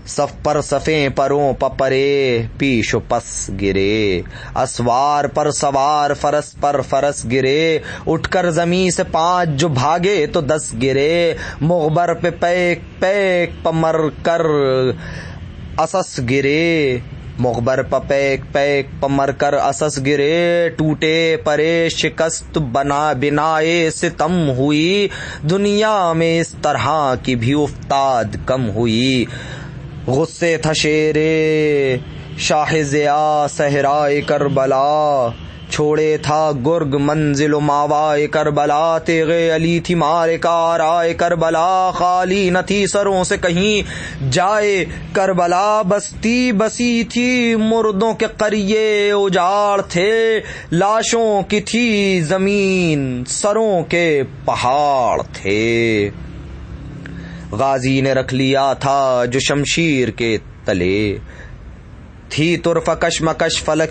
صف پر صفیں پروں پپرے پیش و پس گرے، اسوار پر سوار فرس پر فرس گرے، اٹھ کر زمیں سے 5 جو بھاگے تو 10 گرے، مغبر پہ پیک پیک پمر کر اسس گرے، مغبر پہ پیک پیک پمر کر اسس گرے، ٹوٹے پرے شکست بنائے ستم ہوئی، دنیا میں اس طرح کی بھی افتاد کم ہوئی، غصے تھا شیرے شاہ ضیاء صحرائے کربلا، چھوڑے تھا گرگ منزل و ماوائے کربلا، تیغ علی تھی مارے کارائے کربلا، خالی نہ تھی سروں سے کہیں جائے کربلا، بستی بسی تھی مردوں کے قریے اجاڑ تھے، لاشوں کی تھی زمین سروں کے پہاڑ تھے، غازی نے رکھ لیا تھا جو شمشیر کے تلے، تھی طرف کشمکش فلک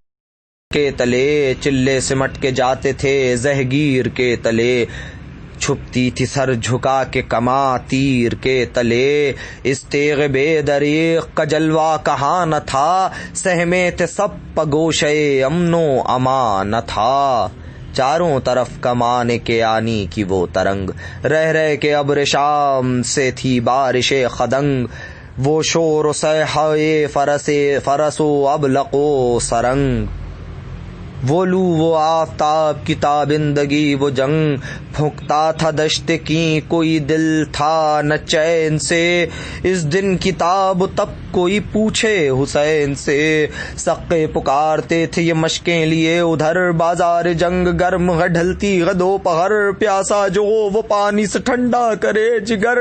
کے تلے، چلے سمٹ کے جاتے تھے زہگیر کے تلے، چھپتی تھی سر جھکا کے کما تیر کے تلے، اس تیغ بے دریغ کا جلوہ کہاں نہ تھا، سہمے تھے سب پگوشے امن و امان نہ تھا، چاروں طرف کمانے کے آنی کی وہ ترنگ، رہ رہ کے ابر شام سے تھی بارش خدنگ، وہ شور و صیحہ فرس و ابلق و سرنگ، وہ لو وہ آفتاب کی تابندگی وہ جنگ، پھونکتا تھا دشت کی کوئی دل تھا نہ چین سے، اس دن کی تاب و تب کوئی پوچھے حسین سے، سقے پکارتے تھے یہ مشقیں لیے ادھر، بازار جنگ گرم ہے ڈھلتی ہے دوپہر، پیاسا جو ہو وہ پانی سے ٹھنڈا کرے جگر،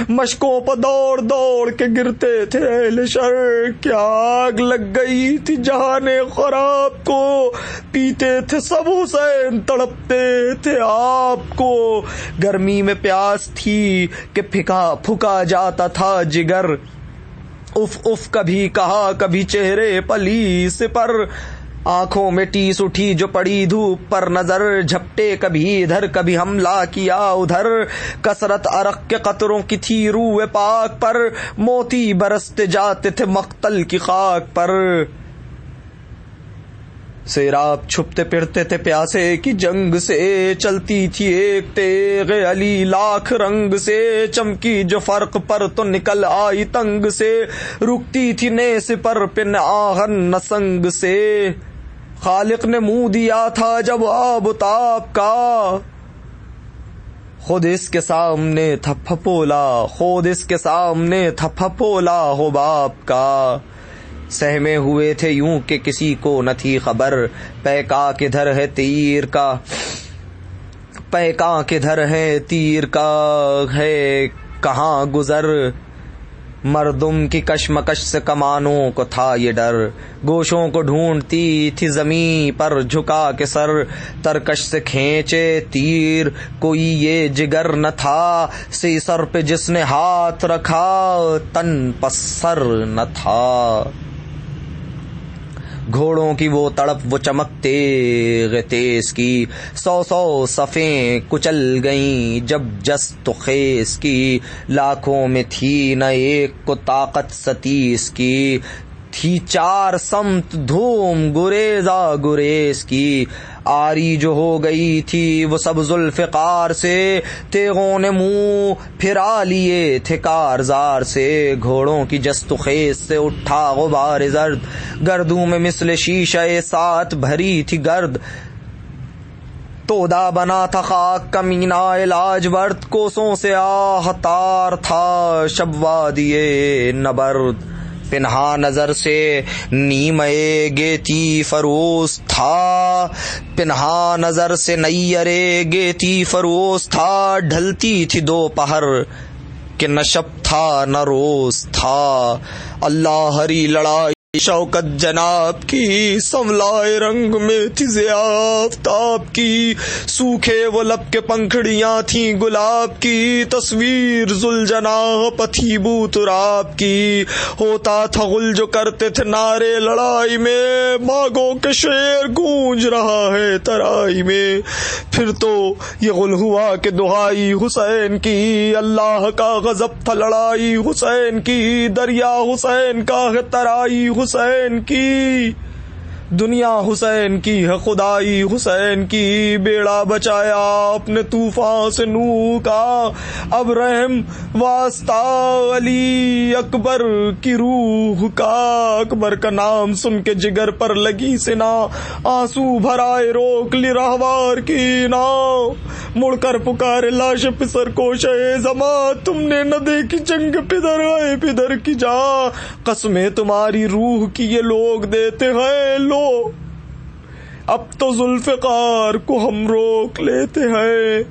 مشقوں پہ دوڑ دوڑ کے گرتے تھے اہل شر، کیا آگ لگ گئی تھی جہان خراب کو، پیتے تھے سب حسین تڑپتے تھے آپ کو، گرمی میں پیاس تھی کہ پھکا جاتا تھا جگر، اف اف کبھی کہا کبھی چہرے پلی سے پر، آنکھوں میں ٹیس اٹھی جو پڑی دھوپ پر نظر، جھپٹے کبھی ادھر کبھی حملہ کیا ادھر، کثرت عرق کے قطروں کی تھی روح پاک پر، موتی برستے جاتے تھے مقتل کی خاک پر، سیراب چھپتے پھرتے تھے پیاسے کی جنگ سے، چلتی تھی ایک تیغ علی لاکھ رنگ سے، چمکی جو فرق پر تو نکل آئی تنگ سے، رکتی تھی نیس پر پن آہن نسنگ سے، خالق نے منہ دیا تھا جب آب و تاب کا، خود اس کے سامنے تھا پھپولا، خود اس کے سامنے تھا پھپولا حباب کا، سہمے ہوئے تھے یوں کہ کسی کو نہ تھی خبر، پیکا کدھر ہے تیر کا، پیکا کدھر ہے تیر کا، ہے کہاں گزر، مردم کی کشمکش سے کمانوں کو تھا یہ ڈر، گوشوں کو ڈھونڈتی تھی زمین پر جھکا کے سر، ترکش سے کھینچے تیر کوئی یہ جگر نہ تھا، سی سر پہ جس نے ہاتھ رکھا تن پسر نہ تھا، گھوڑوں کی وہ تڑپ وہ چمک تیغ تیز کی، 100 صفیں کچل گئیں جب جست و خیز کی، لاکھوں میں تھی نہ ایک کو طاقت 37 کی، تھی 4 سمت دھوم گریزا گریز کی، آری جو ہو گئی تھی وہ سب ذوالفقار سے، تیغوں نے منہ پھرا لیے تھے کارزار سے، گھوڑوں کی جست و خیز سے اٹھا غبار زرد، گردوں میں مثل شیشہ سات بھری تھی گرد، تودا بنا تھا خاک کا مینائے لاجورد، کوسوں سے آہ تار تھا شب وادیے نبرد، پنہا نظر سے نیمے گیتی فروز تھا، پنہا نظر سے نیرے گیتی فروز تھا، ڈھلتی تھی دوپہر کہ نہ شب تھا نہ روز تھا، اللہ ہری لڑائی شوکت جناب کی، سنولائے رنگ میں تھی ضیاء آفتاب کی، سوکھے وہ لب کے پنکھڑیاں تھیں گلاب کی، تصویر ذوالجناح پتھی بو تراب کی، ہوتا تھا غل جو کرتے تھے نعرے لڑائی میں، ماگوں کے شیر گونج رہا ہے ترائی میں، پھر تو یہ غل ہوا کہ دہائی حسین کی، اللہ کا غضب تھا لڑائی حسین کی، دریا حسین کا ہے ترائی حسین کی، دنیا حسین کی ہے خدائی حسین کی، بیڑا بچایا اپنے طوفان سے نوح کا، اب رحم واسطہ علی اکبر کی روح کا، اکبر کا نام سن کے جگر پر لگی سنا، آنسو بھرائے روک لی راہوار کی ناؤ، مڑ کر پکارے لاش پسر کو شہ زماں، تم نے نہ دیکھی جنگ پدر ہے پدر کی جا، قسمیں تمہاری روح کی یہ لوگ دیتے ہیں، لو اب تو ذوالفقار کو ہم روک لیتے ہیں،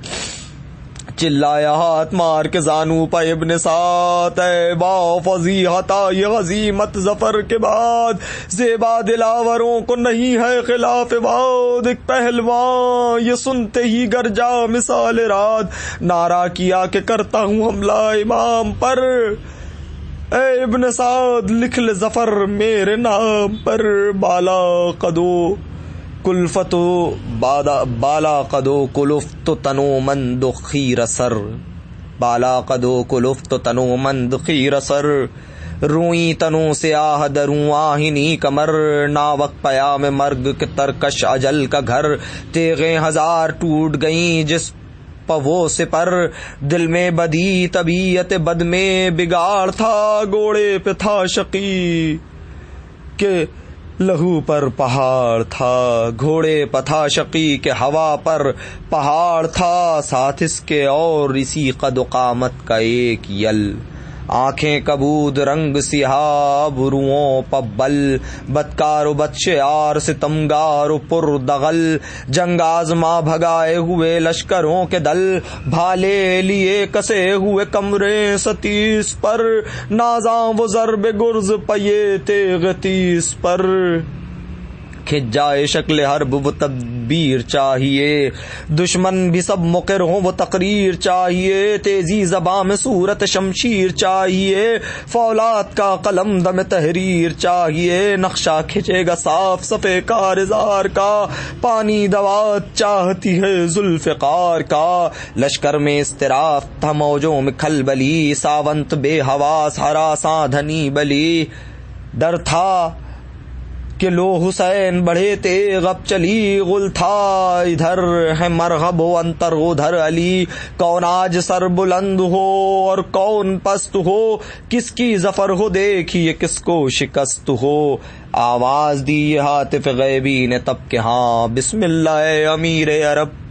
چلایا ہاتھ مار کے زانو پہ ابن سعد، اے با فضیحتا یہ غزیمت ظفر کے بعد، زیبا دلاوروں کو نہیں ہے خلاف وعد، ایک پہلوان یہ سنتے ہی گرجا مثال رات، نعرہ کیا کہ کرتا ہوں حملہ امام پر، اے ابن سعد لکھ لے ظفر میرے نام پر، بالا قدو کلفت بالا قدو کلفت تنو مند خیر سر، بالا قدو کلفت تنو مند خیر سر، روئی تنوں سے آہ دروں آہنی کمر، ناوک پیا میں مرگ کے ترکش اجل کا گھر، تیغیں ہزار ٹوٹ گئیں جس پوو سے پر، دل میں بدی طبیعت بد میں بگاڑ تھا، گھوڑے پہ تھا شقی کہ لہو پر پہاڑ تھا، گھوڑے پہ تھا شقی کہ ہوا پر پہاڑ تھا، ساتھ اس کے اور اسی قد و قامت کا ایک یل، آنکھیں کبود رنگ سیاہ بروؤں پبل، بدکار و بدشعار ستمگار و پر دغل، جنگ آزما بھگائے ہوئے لشکروں کے دل، بھالے لیے کسے ہوئے کمرے 37 پر، نازاں وہ ضرب گرز پیے تیغ 30 پر، کھنچ جائے شکل حرب وہ تدبیر چاہیے، دشمن بھی سب مقر ہوں وہ تقریر چاہیے، تیزی زباں میں صورت شمشیر چاہیے، فولاد کا قلم دم تحریر چاہیے، نقشہ کھنچے گا صاف صفے کارزار کا، پانی دوات چاہتی ہے ذوالفقار کا، لشکر میں استراف تھا موجوں میں کھلبلی، ساونت بے حواس ہراساں دھنی بلی، ڈر تھا کہ لو حسین بڑھے تیغ اب چلی، غل تھا ادھر ہے مرغب ہو انتر ادھر علی، کون آج سر بلند ہو اور کون پست ہو، کس کی ظفر ہو دیکھیے کس کو شکست ہو، آواز دی یہ ہاتف غیبی نے تب کہ ہاں، بسم اللہ امیر عرب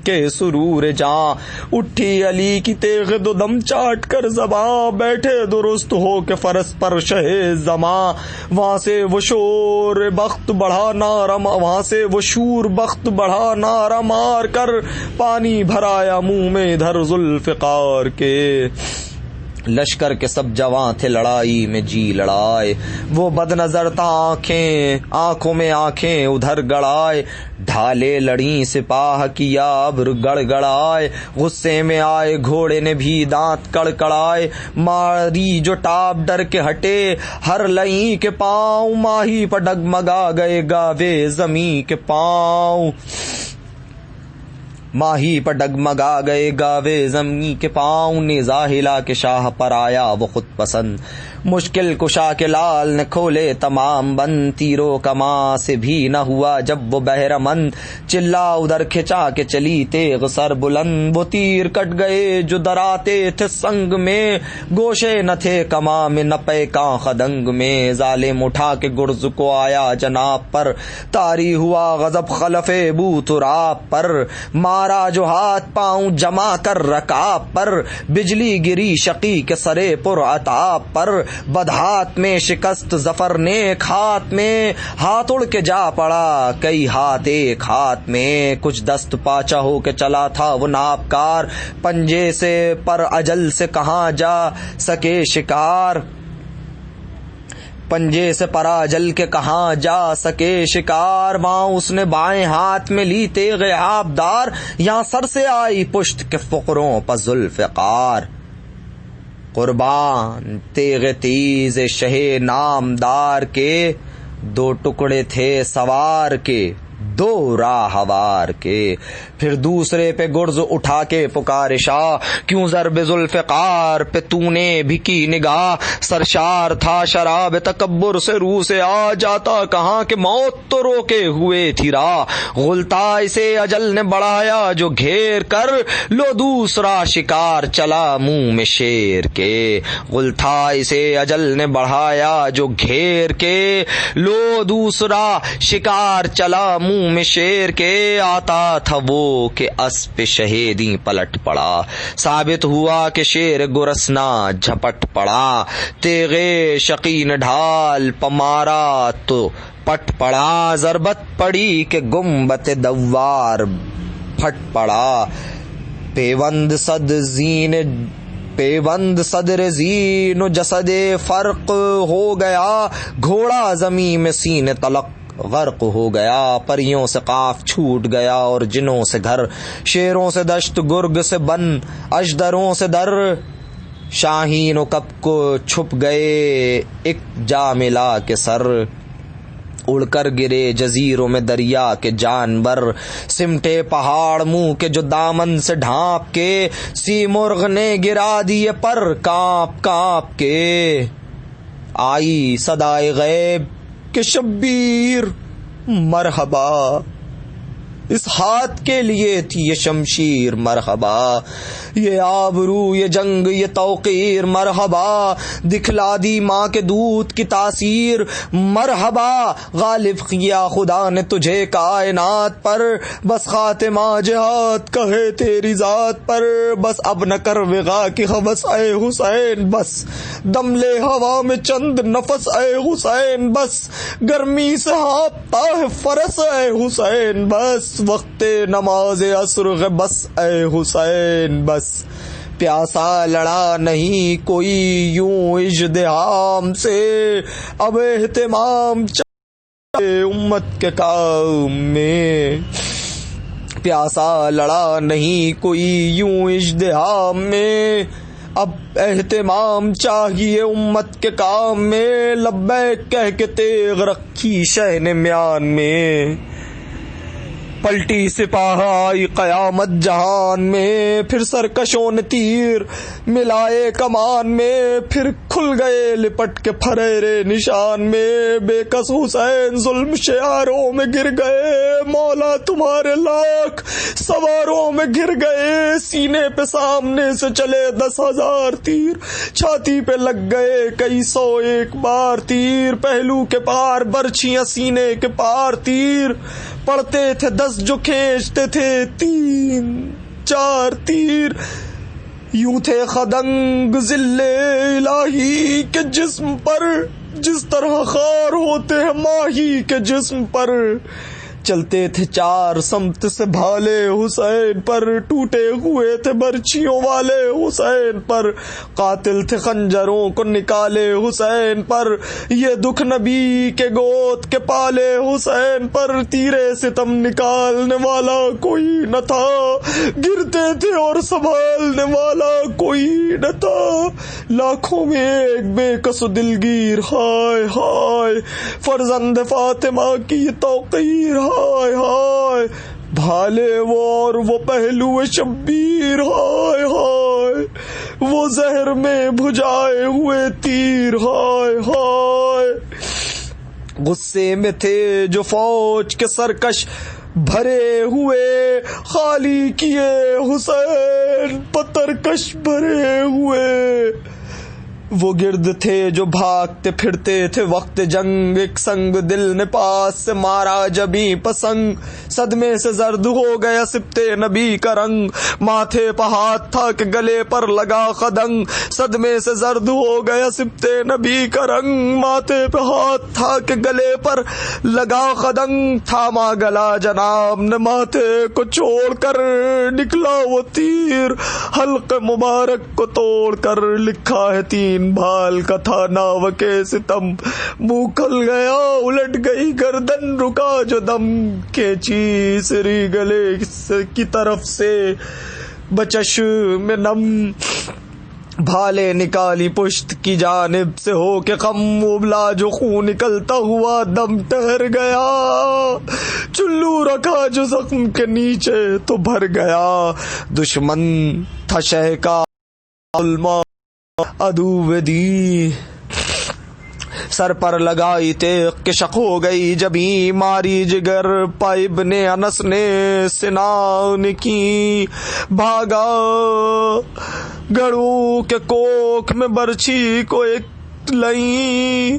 کے سرور جاں، اٹھی علی کی تیغ دو دم چاٹ کر زباں، بیٹھے درست ہو کے فرس پر شہ زماں، وہاں سے وہ شور بخت بڑھا نعرہ، وہاں سے وہ شور بخت بڑھا نعرہ مار کر، پانی بھرایا منہ میں ادھر ذوالفقار کے، لشکر کے سب جواں تھے لڑائی میں جی لڑائے، وہ بد نظر تھا آنکھوں میں آنکھیں ادھر گڑائے، ڈھالے لڑیں سپاہ کی ابر گڑ گڑائے، غصے میں آئے گھوڑے نے بھی دانت کڑکڑائے، ماری جو ٹاپ ڈر کے ہٹے ہر لئیں کے پاؤں، ماہی پر ڈگمگا گئے گاوے زمیں کے پاؤں، ماہی پر ڈگمگا گئے گاوے زمیں کے پاؤں، نیزہ ہلا کے شاہ پر آیا وہ خود پسند، مشکل کشا کے لال نے کھولے تمام بند، تیرو کما سے بھی نہ ہوا جب وہ بہرمند، چلا ادھر کھچا کے چلی تیغ سر بلند، وہ تیر کٹ گئے جو دراتے تھے سنگ میں، گوشے نہ تھے کما میں نہ پیکاں خدنگ میں، ظالم اٹھا کے گرز کو آیا جناب پر، طاری ہوا غضب خلف ابو تراب پر، مارا جو ہاتھ پاؤں جما کر رکاب پر، بجلی گری شقی کے سرے پر عتاب پر، بدہات میں شکست ظفر نیک ہاتھ میں، ہاتھ اڑ کے جا پڑا کئی ہاتھ ایک ہاتھ میں، کچھ دست پاچا ہو کے چلا تھا وہ نابکار، پنجے سے پر اجل سے کہاں جا سکے شکار، پنجے سے پرا جل کے کہاں جا سکے شکار، وہاں اس نے بائیں ہاتھ میں لی تیغ آبدار، یہاں سر سے آئی پشت کے فقروں پر ذوالفقار، قربان تیغ تیز شہ نامدار کے، دو ٹکڑے تھے سوار کے دو راہوار کے، پھر دوسرے پہ گرز اٹھا کے پکار شاہ، کیوں ضرب ذوالفقار پہ تو نے بھی کی نگاہ، سرشار تھا شراب تکبر سے روح سے آ جاتا کہاں کہ موت تو روکے ہوئے تھی راہ، غلطا اسے اجل نے بڑھایا جو گھیر کر، لو دوسرا شکار چلا منہ میں شیر کے، غلطا اسے اجل نے بڑھایا جو گھیر کے، لو دوسرا شکار چلا منہ میں شیر کے، آتا تھا وہ کہ اسب شہیدی پلٹ پڑا، ثابت ہوا کہ شیر گرسنا جھپٹ پڑا، تیغے شقین ڈھال پمارا تو پٹ پڑا، ضربت پڑی کہ گنبد دوار پھٹ پڑا، پیوند صدر زین و جسد فرق ہو گیا، گھوڑا زمین میں سینے تلق غرق ہو گیا، پریوں سے قاف چھوٹ گیا اور جنوں سے گھر، شیروں سے دشت گرگ سے بن اژدروں سے در، شاہین و کب کو چھپ گئے ایک جا ملا کے سر، اڑ کر گرے جزیروں میں دریا کے جانور، سمٹے پہاڑ منہ کے جو دامن سے ڈھانپ کے، سی مرغ نے گرا دیے پر کانپ کانپ کے، آئی صدائے غیب کہ شبیر مرحبا، اس ہاتھ کے لیے تھی یہ شمشیر مرحبا، یہ آبرو یہ جنگ یہ توقیر مرحبا، دکھلا دی ماں کے دودھ کی تاثیر مرحبا، غالب کیا خدا نے تجھے کائنات پر، بس خاتمہ جہاد کہے تیری ذات پر، بس اب نہ کر وغا کی ہوس اے حسین، بس دم لے ہوا میں چند نفس اے حسین، بس گرمی سے ہانپتا ہے فرس اے حسین، بس وقت نماز عصر بس اے حسین، بس پیاسا لڑا نہیں کوئی یوں اژدہام سے، اب اہتمام امت کے کام میں، پیاسا لڑا نہیں کوئی یوں اژدہام میں، اب اہتمام چاہیے امت کے کام میں، لبیک کہہ کے تیغ رکھی شہن میان میں، پلٹی سپاہ آئی قیامت جہان میں، پھر سرکشوں نے تیر ملائے کمان میں، پھر کھل گئے لپٹ کے پھریرے نشان میں، بے کس حسین ظلم شعاروں میں گر گئے، مولا تمہارے لاکھ سواروں میں گر گئے، سینے پہ سامنے سے چلے 10,000 تیر، چھاتی پہ لگ گئے کئی سو ایک بار تیر، پہلو کے پار برچھیاں سینے کے پار تیر، پڑتے تھے 10 جو کھینچتے تھے 3-4 تیر، یوں تھے خدنگ ذل الہی کے جسم پر، جس طرح خار ہوتے ہیں ماہی کے جسم پر، چلتے تھے 4 سمت سے بھالے حسین پر، ٹوٹے ہوئے تھے برچھیوں والے حسین پر، قاتل تھے خنجروں کو نکالے حسین پر، یہ دکھ نبی کے گود کے پالے حسین پر، تیرے ستم نکالنے والا کوئی نہ تھا، گرتے تھے اور سنبھالنے والا کوئی نہ تھا، لاکھوں میں ایک بے کس و دلگیر، ہائے ہائے فرزند فاطمہ کی یہ توقیر، ہائے ہائے بھالے وہ اور وہ پہلو شبیر، ہائے ہائے وہ زہر میں بھجائے ہوئے تیر، ہائے ہائے غصے میں تھے جو فوج کے سرکش بھرے ہوئے، خالی کیے حسین پترکش بھرے ہوئے، وہ گرد تھے جو بھاگتے پھرتے تھے وقت جنگ، ایک سنگ دل نے پاس سے مارا جبیں پسنگ، صدمے سے زرد ہو گیا سبتے نبی کا رنگ، ماتھے پہ ہاتھ تھا کہ گلے پر لگا خدنگ، صدمے سے زرد ہو گیا سبتے نبی کا رنگ، ماتھے پہ ہاتھ تھا کہ گلے پر لگا خدنگ، تھاما گلا جناب نے ماتھے کو چھوڑ کر، نکلا وہ تیر حلق مبارک کو توڑ کر، لکھا ہے 3 بھال کا تھا ناو کے ستم، منہ کھل گیا الٹ گئی گردن رکا جو دم، کھینچی سری گلے کی طرف سے بچش میں نم، بھالے نکالی پشت کی جانب سے ہو کے خم، ابلا جو خون نکلتا ہوا دم ٹھہر گیا، چلو رکھا جو زخم کے نیچے تو بھر گیا، دشمن تھا شہ کا علما عدو دی، سر پر لگائی تیغ کے شق ہو گئی جبیں، ماری جگر پائے ابن انس نے سنان کی، بھاگا گڑوں کے کوکھ میں برچھی کو ایک لئی،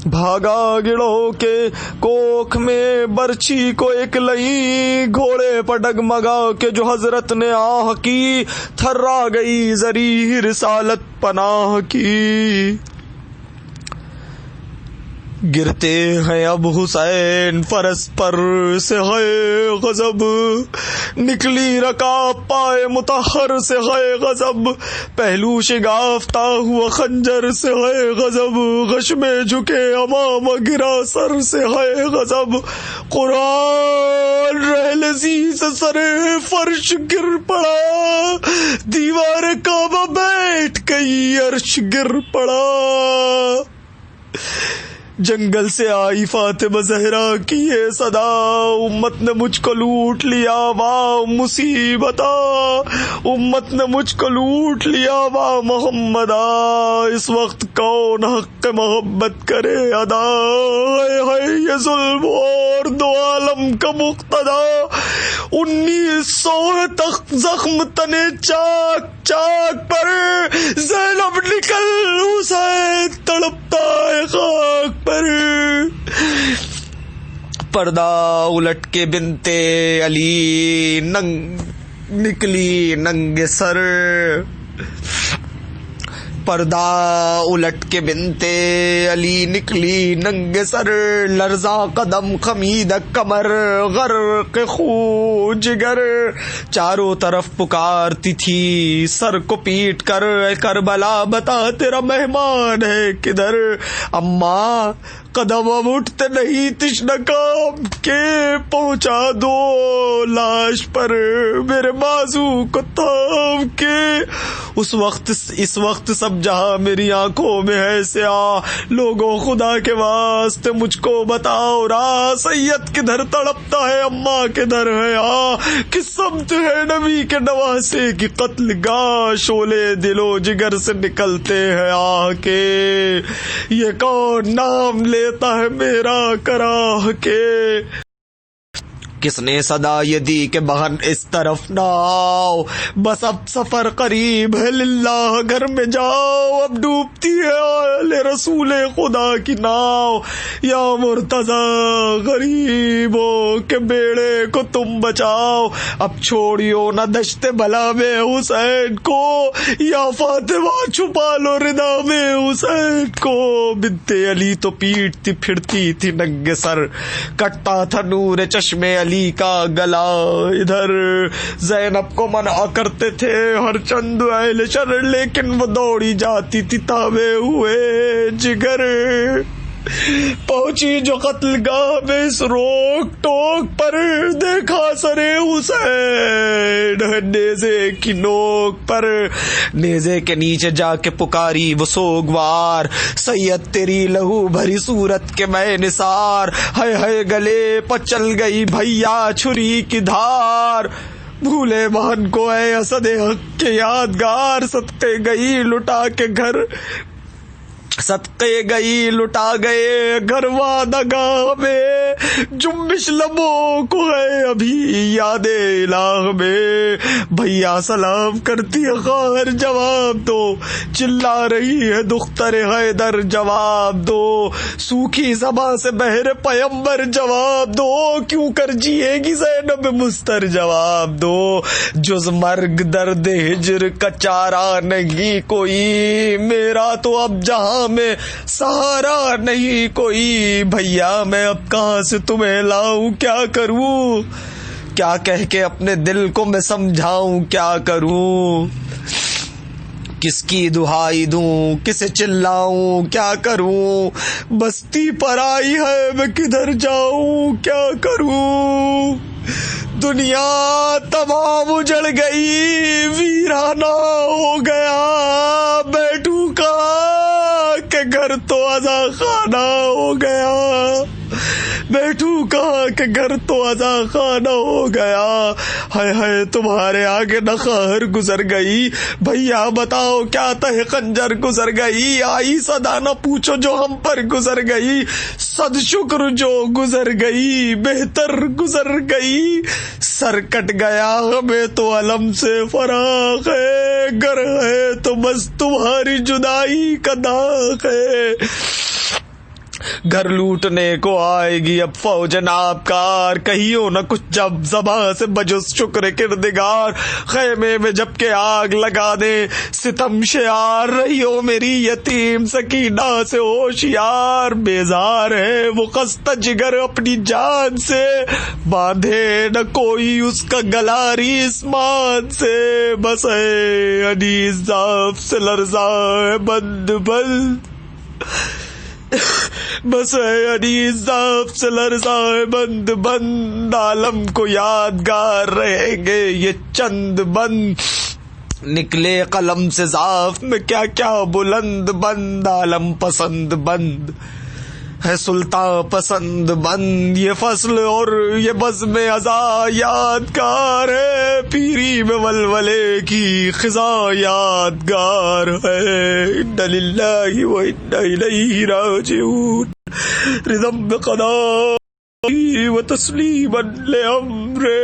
بھاگا گڑوں کے کوکھ میں برچھی کو ایک لئی، گھوڑے پر ڈگمگا کے جو حضرت نے آہ کی، تھرا گئی زری رسالت پناہ کی، گرتے ہیں اب حسین فرس پر سے ہے غضب، نکلی رکاب پائے مطہر سے ہے غضب، پہلو شگافتہ ہوا خنجر سے ہے غضب، غش میں جھکے امام گرا سر سے ہے غضب، قرآن رہلزی سے سر فرش گر پڑا، دیوار کعبہ بیٹھ گئی عرش گر پڑا، جنگل سے آئی فاطمہ زہرا کی یہ صدا، امت نے مجھ کو لوٹ لیا واہ مصیبتا، امت نے مجھ کو لوٹ لیا واہ محمدا، اس وقت کون حق محبت کرے ادا، ہے یہ ظلم اور 2 عالم کا مقتدا، 1900 تخت زخم تنے چاک چاک پر، زینب نکل حسین تڑپتا ہے خاک پر، پردہ الٹ کے بنتے علی نکلی ننگ سر، پردہ الٹ کے بنتے علی نکلی ننگے سر، لرزاں قدم خمید کمر، غرق خون جگر، چاروں طرف پکارتی تھی سر کو پیٹ کر، اے کربلا بتا تیرا مہمان ہے کدھر؟ اماں قدم اب اٹھتے نہیں تشنہ کام کے، پہنچا دو لاش پر میرے بازو کو تھام کے۔ اس وقت سب جہاں میری آنکھوں میں ہے سیاہ، لوگوں خدا کے واسطے مجھ کو بتاؤ راہ، سید کدھر تڑپتا ہے، اماں کدھر ہے کس سمت ہے نبی کے نواسے کی قتل گاہ، شعلے دل و جگر سے نکلتے ہیں آہ کے، یہ کون نام لیتا ہے میرا کراہ کے؟ کس نے صدا یہ دی کہ بہن اس طرف نہ آؤ، بس اب سفر قریب ہے للہ گھر میں جاؤ، اب ڈوبتی ہے آل رسول خدا کی ناؤ، یا مرتضی غریبوں کے بیڑے کو تم بچاؤ، اب چھوڑیو نہ دشت بلا میں حسین کو، یا فاطمہ چھپا لو ردا میں حسین کو۔ بنت علی تو پیٹتی پھرتی تھی ننگے سر، کٹتا تھا نور چشمے علی کا گلا ادھر، زینب کو منع کرتے تھے ہر چند اہل شر، لیکن وہ دوڑی جاتی تھی تابے ہوئے جگر، پہنچی جو قتل گاہ میں اس روک ٹوک پر، دیکھا سرے حسین نیزے کی نوک پر، نیزے کے نیچے جا کے پکاری وہ سوگوار، سید تیری لہو بھری صورت کے میں نثار، ہائے ہائے گلے پر چل گئی بھیا چھری کی دھار، بھولے بہن کو اے اسد حق کے یادگار، صدقے گئی لٹا کے گھر، صدقے گئی لٹا گئے گھر وعدہ گاہ میں، جنبش لبوں کو ہے ابھی یاد الہ میں، بھیا سلام کرتی ہے خواہر جواب دو، چلا رہی ہے دختر حیدر جواب دو، سوکھی زباں سے بہر پیمبر جواب دو، کیوں کر جیے گی زینب مستر جواب دو، جز مرگ درد ہجر کا چارہ نہیں کوئی، میرا تو اب جہاں میں سہارا نہیں کوئی، بھیا میں اب کہاں سے تمہیں لاؤں کیا کروں، کیا کہہ کے اپنے دل کو میں سمجھاؤں کیا کروں، کس کی دہائی دوں کسے چلاؤں کیا کروں، بستی پر آئی ہے میں کدھر جاؤں کیا کروں، دنیا تمام اجڑ گئی ویرانہ ہو گیا، بیٹھوں کہاں کہ گھر تو عزا خانہ ہو گیا، بیٹھوں کہاں کہ گھر تو عزا خانہ ہو گیا، ہائے ہائے تمہارے آگے نہ خواہر گزر گئی، بھیا بتاؤ کیا تہ خنجر گزر گئی، آئی صدا نہ پوچھو جو ہم پر گزر گئی، صد شکر جو گزر گئی بہتر گزر گئی، سر کٹ گیا ہمیں تو علم سے فراق ہے، گر ہے تو بس تمہاری جدائی کا داغ ہے، گھر لوٹنے کو آئے گی اب فوج نابکار، کہیو نہ کچھ جب زباں سے بجز شکر کردگار، خیمے میں جب کہ آگ لگا دے ستم شیار، رہیو میری یتیم سکینہ سے ہوشیار، بیزار ہے وہ خستہ جگر اپنی جان سے، باندھے نہ کوئی اس کا گلا ریسمان سے، بس ہے انیس ضعف سے لرزا ہے بند بند، بس ہے انیس ضعف سے لرزا ہے بند بند، عالم کو یادگار رہیں گے یہ چند بند، نکلے قلم سے ضعف میں کیا کیا بلند بند، عالم پسند بند ہے سلطان پسند بند، یہ فصل اور یہ بزم ازا یادگار ہے، پیری میں ولولے کی خزاں یادگار ہے، انا للہ و انا الیہ راجعون، رضا بقضاء و تسلیما لامرہ۔